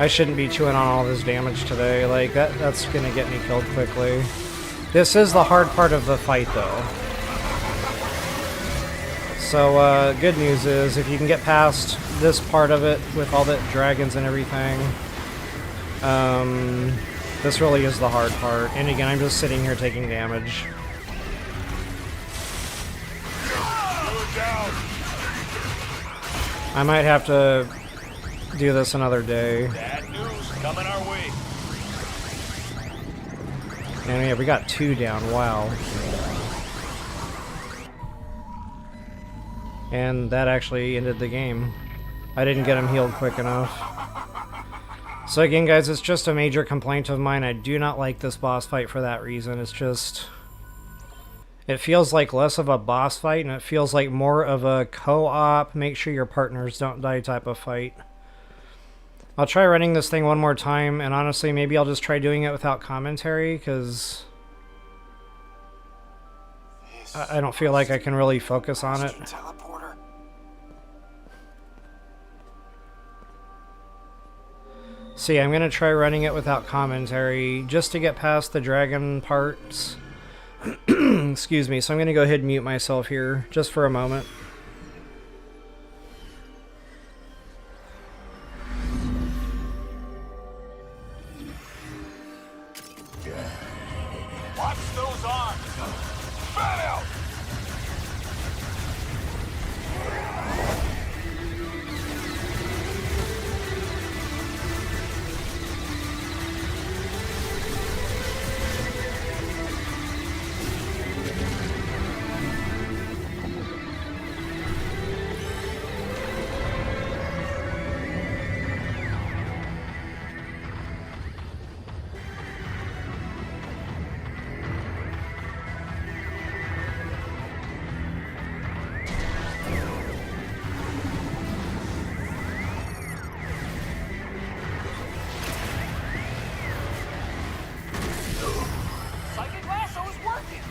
Speaker 1: I shouldn't be chewing on all this damage today. Like, that's gonna get me killed quickly. This is the hard part of the fight, though. So, good news is, if you can get past this part of it with all the dragons and everything, this really is the hard part. And again, I'm just sitting here taking damage. I might have to do this another day.
Speaker 4: Bad news coming our way.
Speaker 1: And yeah, we got 2 down. Wow. And that actually ended the game. I didn't get him healed quick enough. So again, guys, it's just a major complaint of mine. I do not like this boss fight for that reason. It's just... it feels like less of a boss fight, and it feels like more of a co-op, make sure your partners don't die type of fight. I'll try running this thing one more time, and honestly, maybe I'll just try doing it without commentary, because I don't feel like I can really focus on it.
Speaker 2: Teleporter.
Speaker 1: See, I'm going to try running it without commentary, just to get past the dragon parts. Excuse me, so I'm going to go ahead and mute myself here, just for a moment.
Speaker 4: Watch those arms! Fan out!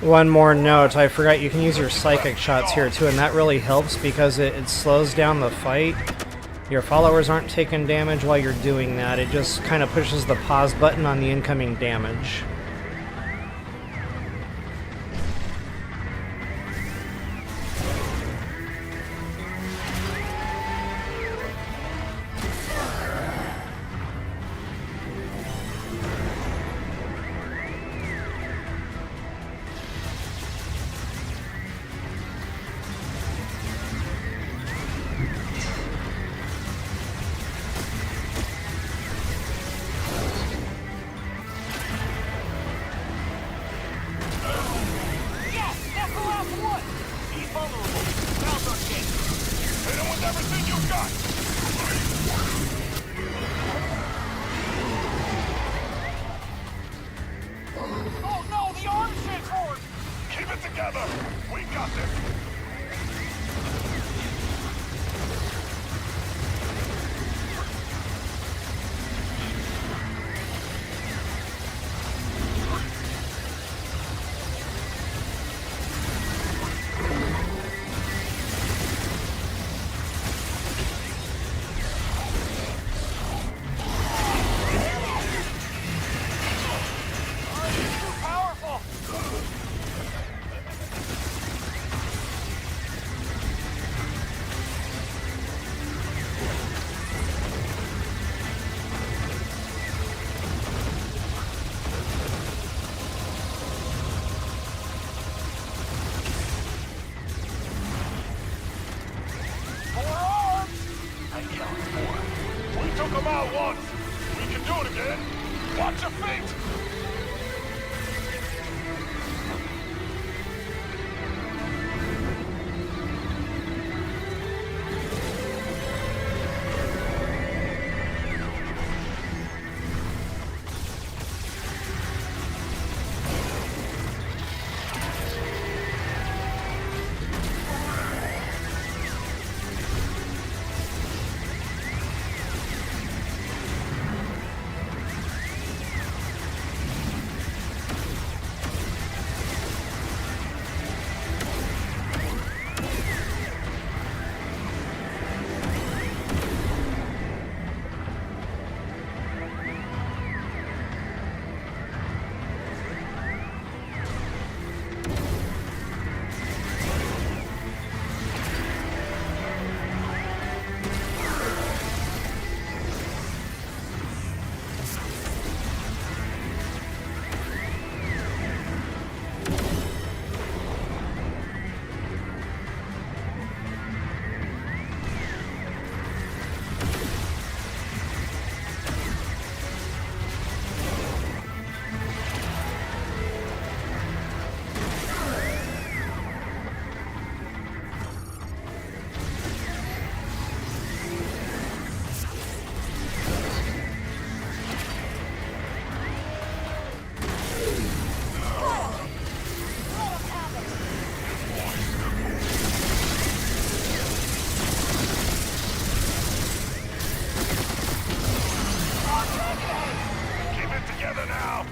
Speaker 1: One more note, I forgot you can use your psychic shots here too, and that really helps because it slows down the fight. Your followers aren't taking damage while you're doing that. It just kind of pushes the pause button on the incoming damage.
Speaker 4: together now.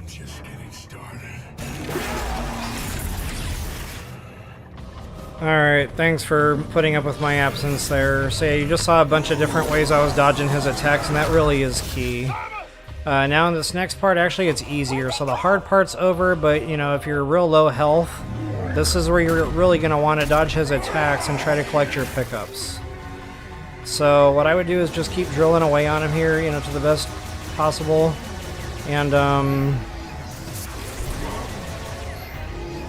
Speaker 6: I'm just getting started.
Speaker 1: Alright, thanks for putting up with my absence there. So yeah, you just saw a bunch of different ways I was dodging his attacks, and that really is key. Now in this next part, actually it's easier. So the hard part's over, but you know, if you're real low health, this is where you're really going to want to dodge his attacks and try to collect your pickups. So what I would do is just keep drilling away on him here, you know, to the best possible. And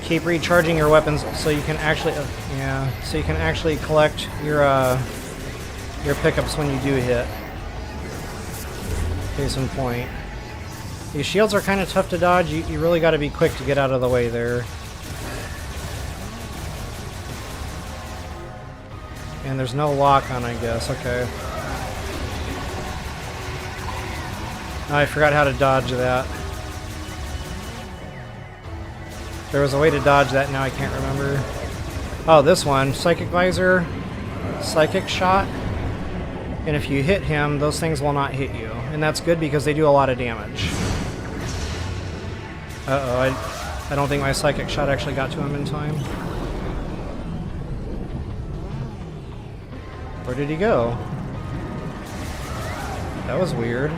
Speaker 1: keep recharging your weapons so you can actually collect your pickups when you do hit. Case in point. These shields are kind of tough to dodge. You really got to be quick to get out of the way there. And there's no lock on, I guess. Okay. Oh, I forgot how to dodge that. There was a way to dodge that, now I can't remember. Oh, this one. Psychic Visor, Psychic Shot. And if you hit him, those things will not hit you. And that's good because they do a lot of damage. Uh-oh, I don't think my Psychic Shot actually got to him in time. Where did he go? That was weird.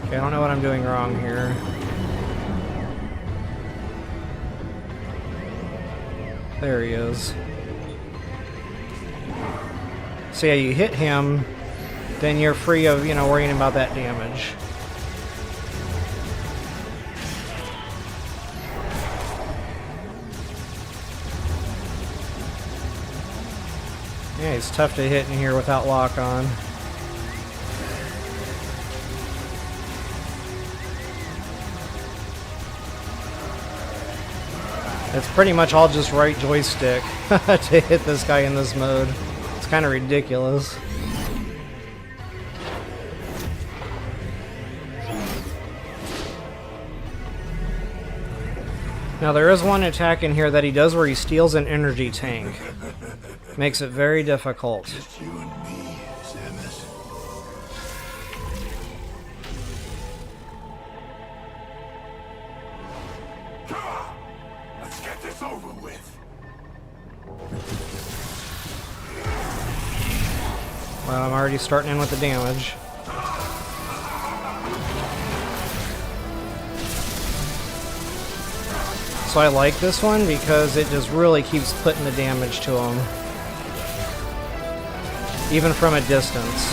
Speaker 1: Okay, I don't know what I'm doing wrong here. There he is. So yeah, you hit him, then you're free of, you know, worrying about that damage. Yeah, he's tough to hit in here without lock on. It's pretty much all just right joystick to hit this guy in this mode. It's kind of ridiculous. Now there is one attack in here that he does where he steals an energy tank. Makes it very difficult.
Speaker 6: Just you and me, Samus. Come on! Let's get this over with.
Speaker 1: Well, I'm already starting in with the damage. So I like this one because it just really keeps putting the damage to him. Even from a distance.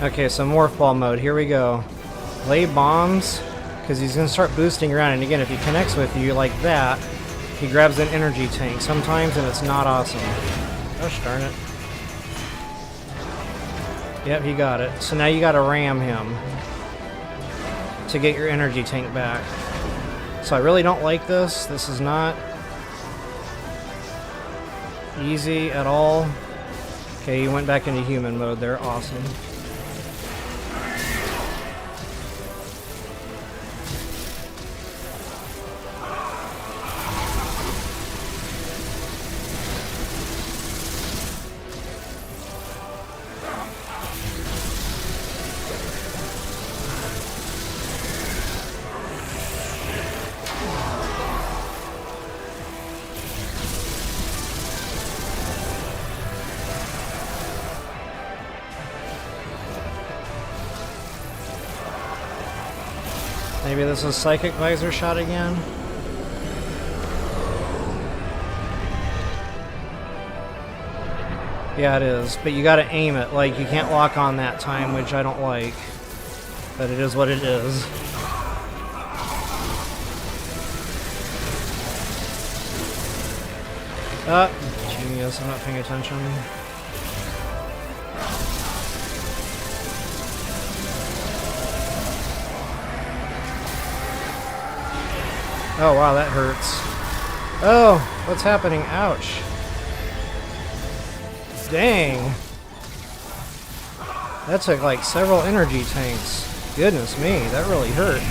Speaker 1: Okay, so morph ball mode, here we go. Lay bombs, because he's going to start boosting around, and again, if he connects with you like that, he grabs an energy tank sometimes, and it's not awesome. Gosh darn it. Yep, he got it. So now you got to ram him to get your energy tank back. So I really don't like this. This is not easy at all. Okay, he went back into human mode there. Awesome. Maybe this is Psychic Visor shot again? Yeah, it is. But you gotta aim it. Like, you can't lock on that time, which I don't like. But it is what it is. Genius. I'm not paying attention. Oh wow, that hurts. Oh, what's happening? Ouch. Dang. That took like several energy tanks. Goodness me, that really hurt.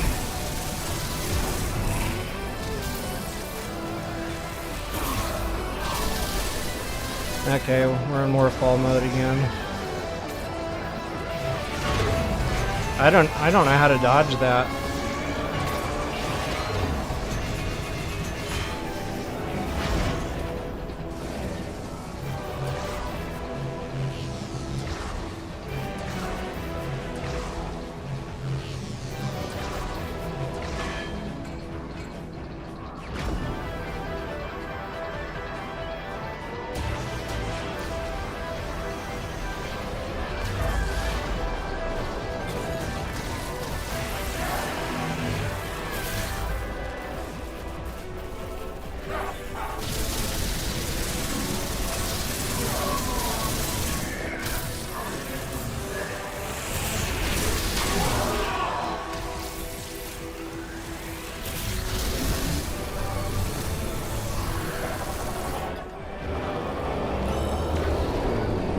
Speaker 1: Okay, we're in waterfall mode again. I don't know how to dodge that.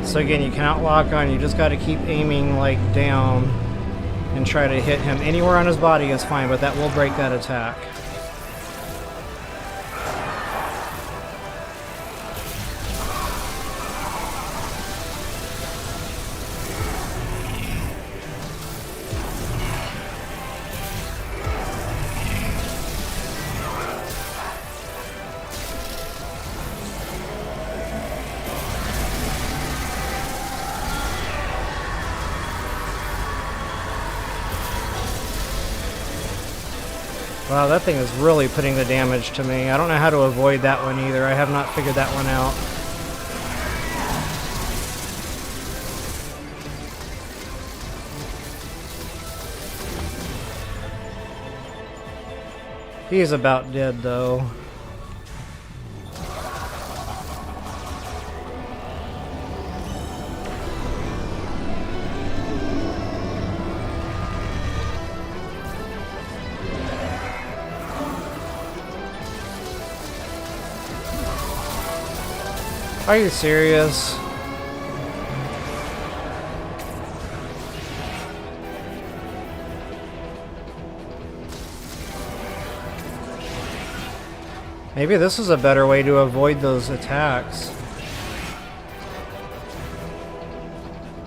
Speaker 1: So again, you cannot lock on, you just gotta keep aiming like down and try to hit him. Anywhere on his body is fine, but that will break that attack. Wow, that thing is really putting the damage to me. I don't know how to avoid that one either. I have not figured that one out. He's about dead though. Are you serious? Maybe this is a better way to avoid those attacks.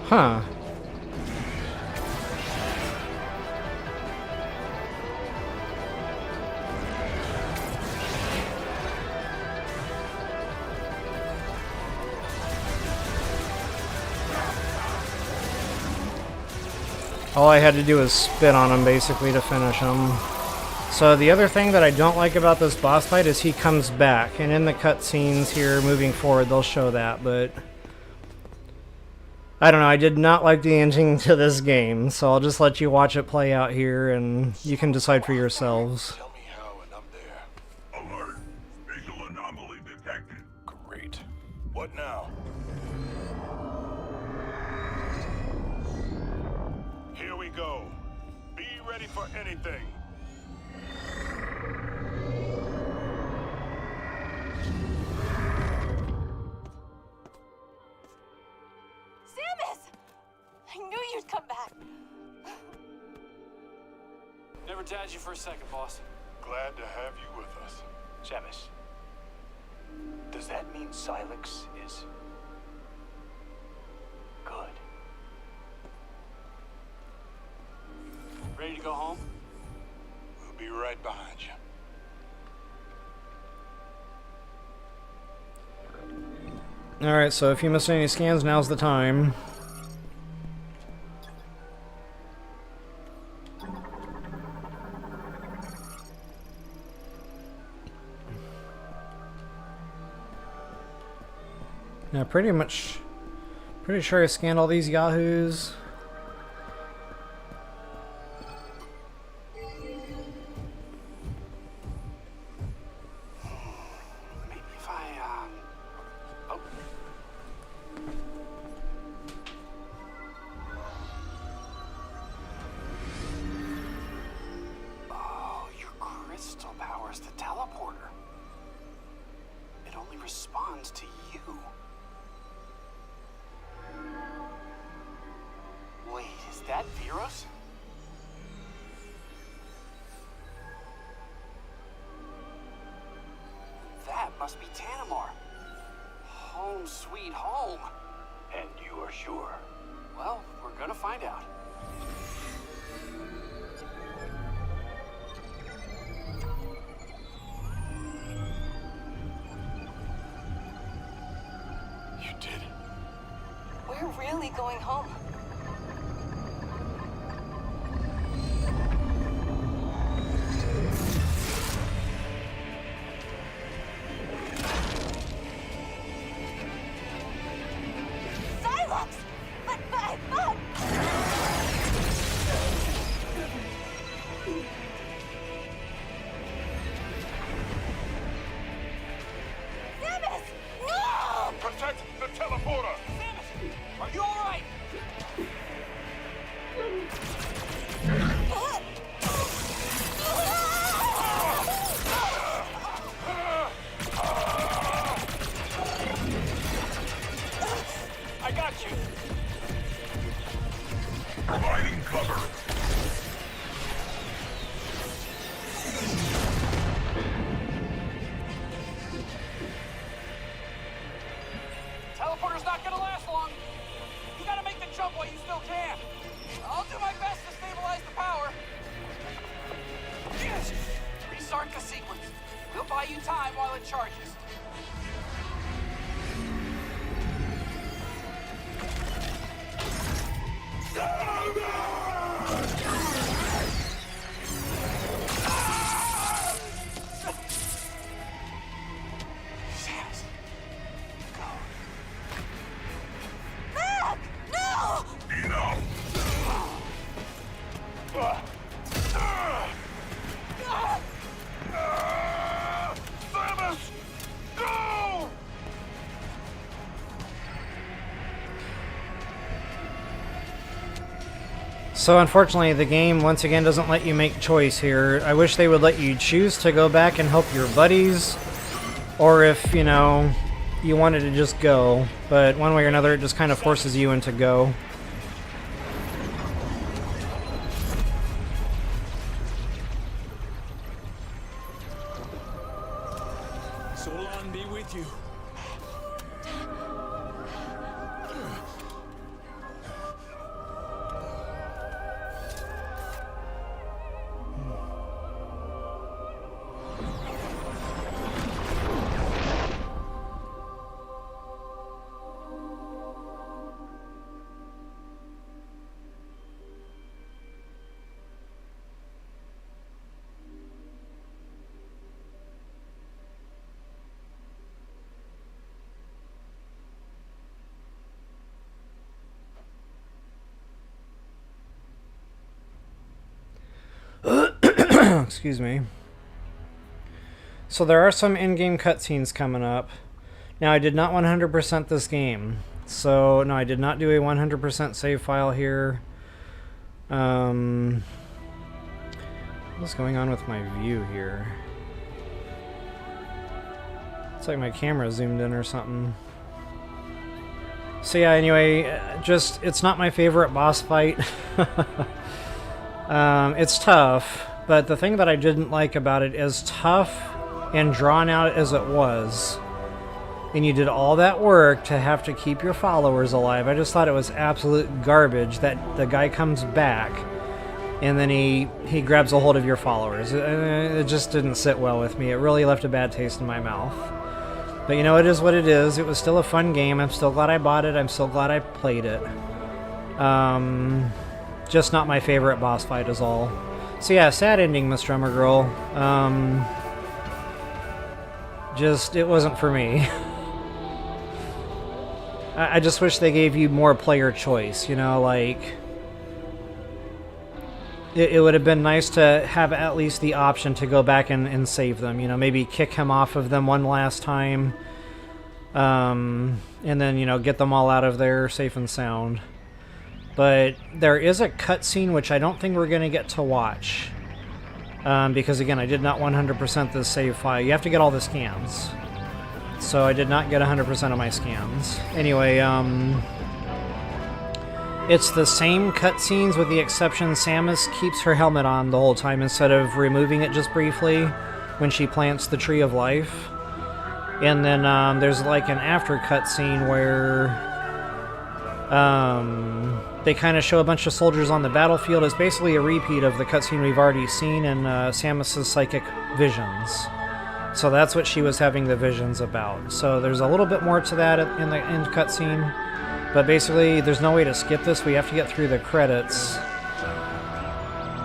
Speaker 1: Huh. All I had to do was spit on him basically to finish him. So the other thing that I don't like about this boss fight is he comes back, and in the cutscenes here moving forward they'll show that, but I don't know, I did not like the ending to this game, so I'll just let you watch it play out here and you can decide for yourselves.
Speaker 4: Tell me how and I'm there.
Speaker 6: Alert. Spatial anomaly detected.
Speaker 4: Great. What now? Here we go. Be ready for anything.
Speaker 5: Samus! I knew you'd come back.
Speaker 2: Never doubted you for a second, boss.
Speaker 4: Glad to have you with us.
Speaker 3: Samus, does that mean Sylux is good?
Speaker 2: Ready to go home?
Speaker 4: We'll be right behind you.
Speaker 1: Alright, so if you missed any scans, now's the time. Now pretty sure I scanned all these yahoos.
Speaker 2: Maybe if I, oh. Oh, your crystal powers the teleporter. It only responds to you. Wait, is that Viros? That must be Tanamar. home sweet home.
Speaker 3: And you are sure?
Speaker 2: Well, we're gonna find out.
Speaker 3: You did it.
Speaker 5: We're really going home. Sylux! But! Samus! No!
Speaker 4: Protect the teleporter!
Speaker 2: Samus, are you alright? I got you.
Speaker 6: Providing cover.
Speaker 2: Teleporter's not gonna last long. You gotta make the jump while you still can. I'll do my best to stabilize the power. Yes! Restart the sequence. We'll buy you time while it charges. Samus, go.
Speaker 5: Mac! No!
Speaker 6: Enough.
Speaker 4: Samus! Go!
Speaker 1: So unfortunately, the game once again doesn't let you make choice here. I wish they would let you choose to go back and help your buddies, or if, you know, you wanted to just go. But one way or another, it just kind of forces you into go.
Speaker 7: Solon be with you.
Speaker 1: Excuse me. So there are some in-game cutscenes coming up. Now, I did not 100% this game. So, no, I did not do a 100% save file here. What's going on with my view here? It's like my camera zoomed in or something. So yeah, anyway, just, it's not my favorite boss fight. It's tough, but the thing that I didn't like about it, as tough and drawn out as it was, and you did all that work to have to keep your followers alive, I just thought it was absolute garbage that the guy comes back and then he grabs a hold of your followers. It just didn't sit well with me. It really left a bad taste in my mouth. But you know, it is what it is. It was still a fun game. I'm still glad I bought it. I'm still glad I played it. Just not my favorite boss fight is all. So yeah, sad ending, Miss Drummer Girl. Just, it wasn't for me. I just wish they gave you more player choice, you know, like... It would have been nice to have at least the option to go back and save them, you know, maybe kick him off of them one last time. And then, you know, get them all out of there safe and sound. But there is a cutscene which I don't think we're going to get to watch. Because, again, I did not 100% the save file. You have to get all the scans. So I did not get 100% of my scans. Anyway, it's the same cutscenes with the exception Samus keeps her helmet on the whole time instead of removing it just briefly when she plants the Tree of Life. And then there's like an after cutscene where they kind of show a bunch of soldiers on the battlefield. It's basically a repeat of the cutscene we've already seen in Samus's psychic visions. So that's what she was having the visions about. So there's a little bit more to that in the end cutscene. But basically, there's no way to skip this. We have to get through the credits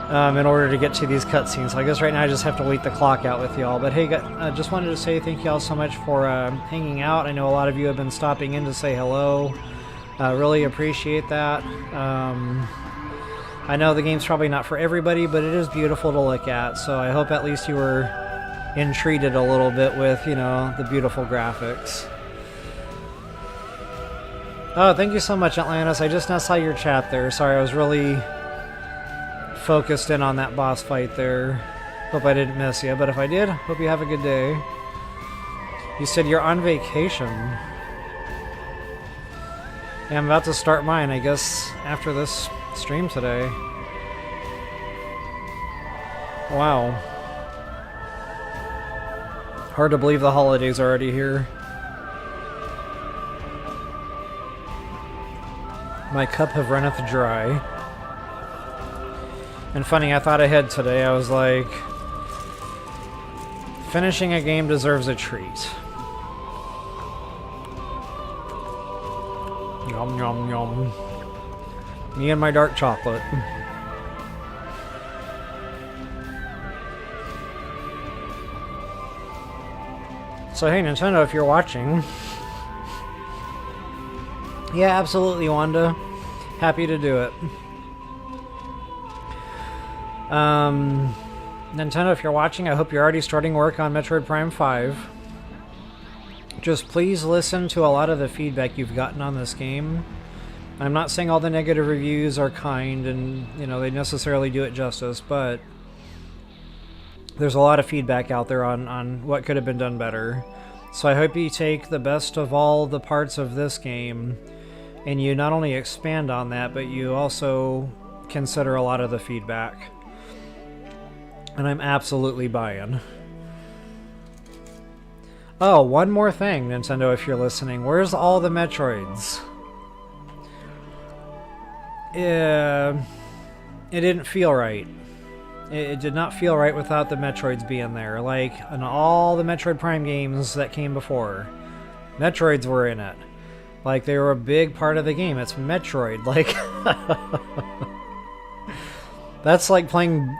Speaker 1: in order to get to these cutscenes. So I guess right now I just have to wait the clock out with y'all. But hey, I just wanted to say thank y'all so much for hanging out. I know a lot of you have been stopping in to say hello. Really appreciate that. I know the game's probably not for everybody, but it is beautiful to look at. So I hope at least you were entreated a little bit with, you know, the beautiful graphics. Oh, thank you so much, Atlantis. I just now saw your chat there. Sorry, I was really focused in on that boss fight there. Hope I didn't miss you, but if I did, hope you have a good day. You said you're on vacation. Yeah, I'm about to start mine, I guess, after this stream today. Wow. Hard to believe the holidays are already here. My cup have runneth dry. And funny, I thought ahead today. I was like, finishing a game deserves a treat. Yum, yum, yum. Me and my dark chocolate. So hey, Nintendo, if you're watching... Yeah, absolutely, Wanda. Happy to do it. Nintendo, if you're watching, I hope you're already starting work on Metroid Prime 5. Just please listen to a lot of the feedback you've gotten on this game. I'm not saying all the negative reviews are kind and, you know, they necessarily do it justice, but there's a lot of feedback out there on what could have been done better. So I hope you take the best of all the parts of this game and you not only expand on that, but you also consider a lot of the feedback. And I'm absolutely buying. Oh, one more thing, Nintendo, if you're listening. Where's all the Metroids? It didn't feel right. It did not feel right without the Metroids being there. Like, in all the Metroid Prime games that came before, Metroids were in it. Like, they were a big part of the game. It's Metroid. Like, that's like playing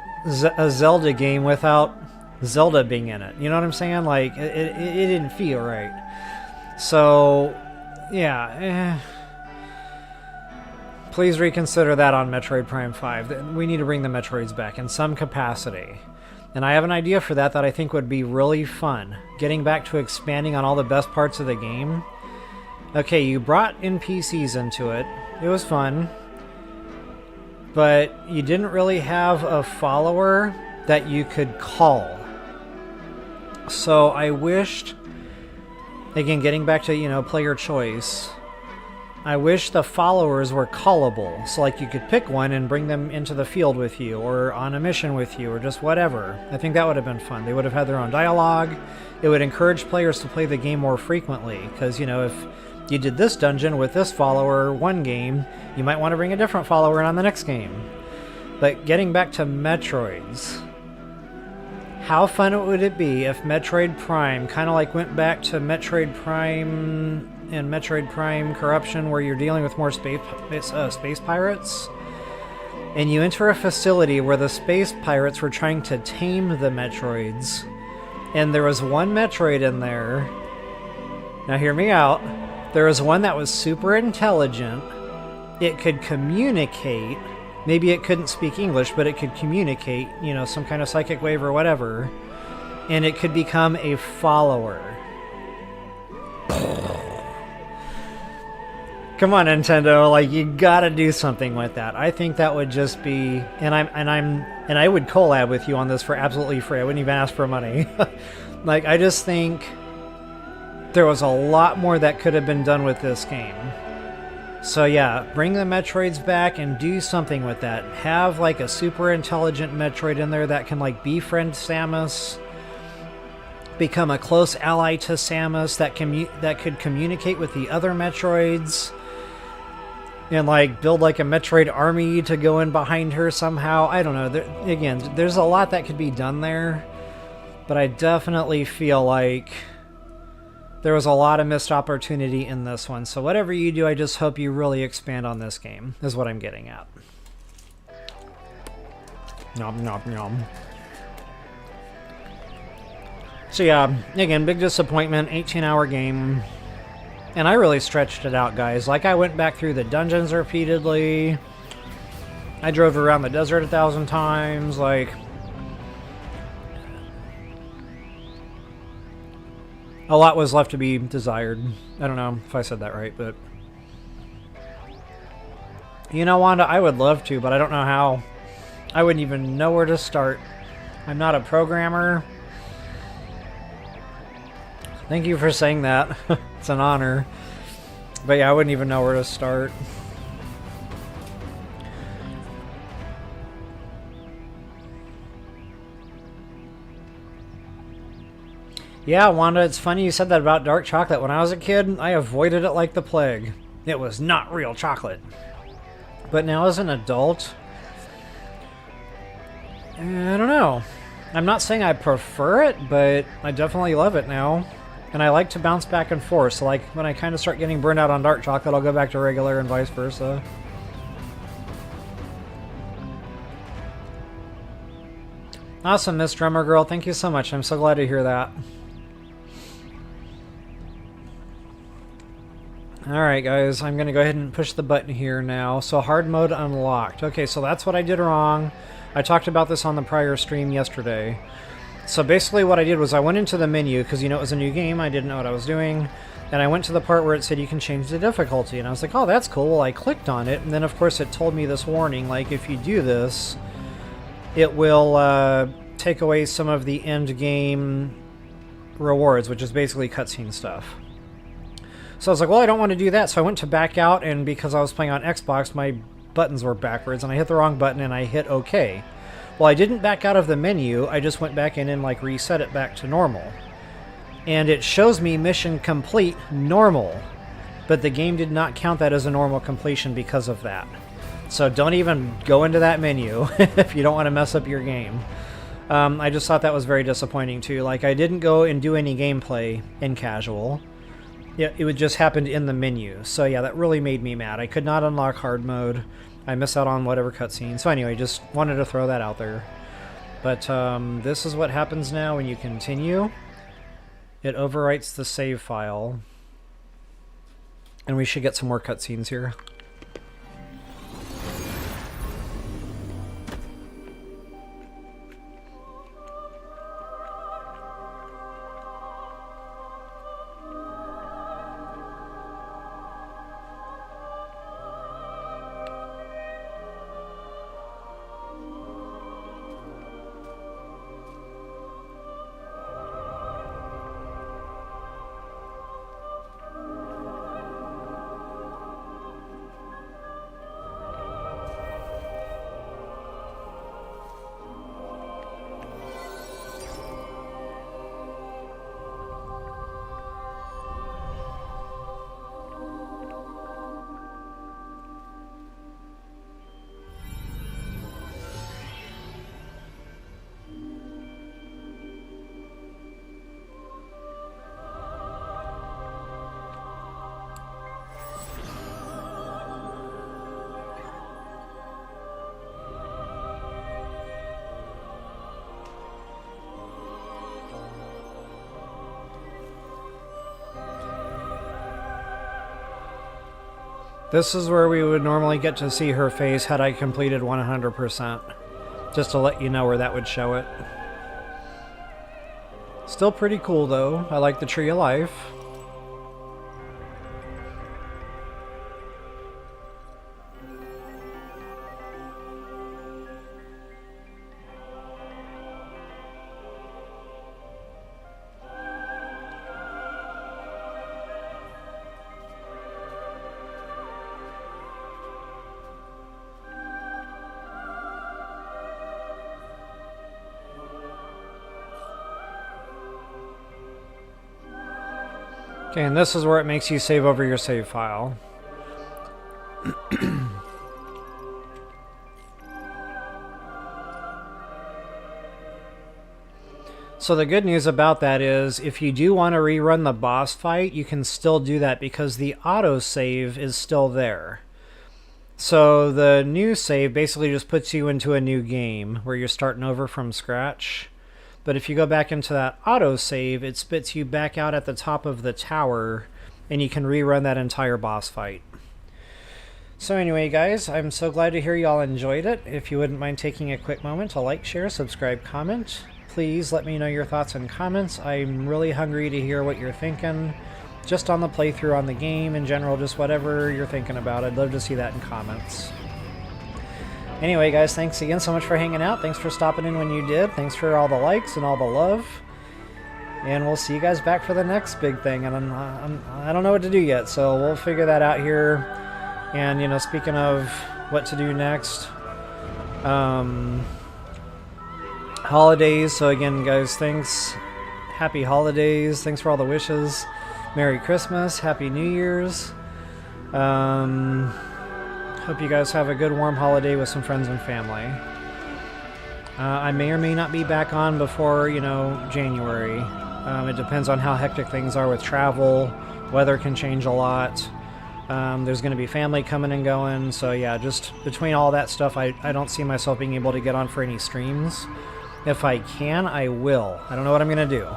Speaker 1: a Zelda game without Zelda being in it. You know what I'm saying? Like, it didn't feel right. So, yeah. Please reconsider that on Metroid Prime 5. We need to bring the Metroids back in some capacity. And I have an idea for that I think would be really fun. Getting back to expanding on all the best parts of the game. Okay, you brought NPCs into it. It was fun. But you didn't really have a follower that you could call. So I wished, again, getting back to, you know, player choice, I wish the followers were callable. So like you could pick one and bring them into the field with you, or on a mission with you, or just whatever. I think that would have been fun. They would have had their own dialogue. It would encourage players to play the game more frequently. Because, you know, if you did this dungeon with this follower one game, you might want to bring a different follower in on the next game. But getting back to Metroids, how fun would it be if Metroid Prime kind of like went back to Metroid Prime and Metroid Prime Corruption, where you're dealing with more space pirates, and you enter a facility where the space pirates were trying to tame the Metroids, and there was one Metroid in there. Now hear me out. There was one that was super intelligent. It could communicate. Maybe it couldn't speak English, but it could communicate, you know, some kind of psychic wave or whatever. And it could become a follower. Come on, Nintendo, like, you gotta do something with that. I think that would just be, and I would collab with you on this for absolutely free. I wouldn't even ask for money. Like, I just think there was a lot more that could have been done with this game. So yeah, bring the Metroids back and do something with that. Have like a super intelligent Metroid in there that can like befriend Samus. become a close ally to Samus that could communicate with the other Metroids, and like build like a Metroid army to go in behind her somehow. I don't know. Again, there's a lot that could be done there, but I definitely feel like there was a lot of missed opportunity in this one. So whatever you do, I just hope you really expand on this game, is what I'm getting at. Nom nom nom. So yeah, again, big disappointment, 18-hour game. And I really stretched it out, guys. Like, I went back through the dungeons repeatedly. I drove around the desert 1,000 times, like... A lot was left to be desired. I don't know if I said that right, but... You know, Wanda, I would love to, but I don't know how. I wouldn't even know where to start. I'm not a programmer. Thank you for saying that. It's an honor. But yeah, I wouldn't even know where to start. Yeah, Wanda, it's funny you said that about dark chocolate. When I was a kid, I avoided it like the plague. It was not real chocolate. But now as an adult, I don't know. I'm not saying I prefer it, but I definitely love it now. And I like to bounce back and forth. So like when I kind of start getting burned out on dark chocolate, I'll go back to regular and vice versa. Awesome, Miss Drummer Girl. Thank you so much. I'm so glad to hear that. Alright guys, I'm going to go ahead and push the button here now. So hard mode unlocked. Okay, so that's what I did wrong. I talked about this on the prior stream yesterday. So basically what I did was I went into the menu, because you know it was a new game, I didn't know what I was doing, and I went to the part where it said you can change the difficulty, and I was like, oh, that's cool. Well, I clicked on it, and then of course it told me this warning, like if you do this, it will take away some of the end game rewards, which is basically cutscene stuff. So I was like, well, I don't want to do that, so I went to back out, and because I was playing on Xbox, my buttons were backwards, and I hit the wrong button, and I hit OK. Well, I didn't back out of the menu, I just went back in and like reset it back to normal. And it shows me mission complete, normal. But the game did not count that as a normal completion because of that. So don't even go into that menu if you don't want to mess up your game. I just thought that was very disappointing too. Like, I didn't go and do any gameplay in casual. It would just happen in the menu. So yeah, that really made me mad. I could not unlock hard mode. I miss out on whatever cutscene. So anyway, just wanted to throw that out there. But this is what happens now when you continue. It overwrites the save file. And we should get some more cutscenes here. This is where we would normally get to see her face had I completed 100%. Just to let you know where that would show it. Still pretty cool though. I like the Tree of Life. Okay, and this is where it makes you save over your save file. So the good news about that is if you do want to rerun the boss fight, you can still do that because the autosave is still there. So the new save basically just puts you into a new game where you're starting over from scratch. But if you go back into that autosave, it spits you back out at the top of the tower and you can rerun that entire boss fight. So anyway, guys, I'm so glad to hear y'all enjoyed it. If you wouldn't mind taking a quick moment to like, share, subscribe, comment. Please let me know your thoughts and comments. I'm really hungry to hear what you're thinking. Just on the playthrough, on the game, in general, just whatever you're thinking about. I'd love to see that in comments. Anyway, guys, thanks again so much for hanging out. Thanks for stopping in when you did. Thanks for all the likes and all the love. And we'll see you guys back for the next big thing. And I don't know what to do yet, so we'll figure that out here. And, you know, speaking of what to do next, holidays. So again, guys, thanks. Happy holidays. Thanks for all the wishes. Merry Christmas. Happy New Year's. Hope you guys have a good warm holiday with some friends and family. I may or may not be back on before, you know, January. It depends on how hectic things are with travel. Weather can change a lot. There's going to be family coming and going. So yeah, just between all that stuff, I don't see myself being able to get on for any streams. If I can, I will. I don't know what I'm going to do.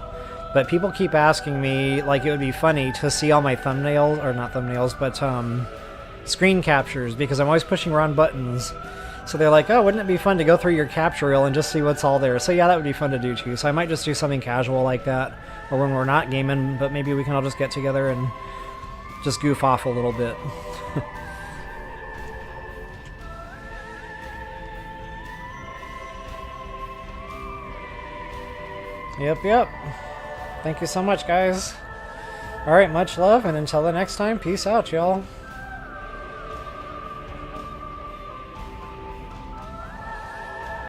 Speaker 1: But people keep asking me, like, it would be funny to see all my thumbnails, or not thumbnails, but screen captures, because I'm always pushing wrong buttons. So they're like, oh, wouldn't it be fun to go through your capture reel and just see what's all there? So yeah, that would be fun to do too. So I might just do something casual like that, or when we're not gaming, but maybe we can all just get together and just goof off a little bit. Yep. Thank you so much, guys. Alright, much love, and until the next time, peace out, y'all.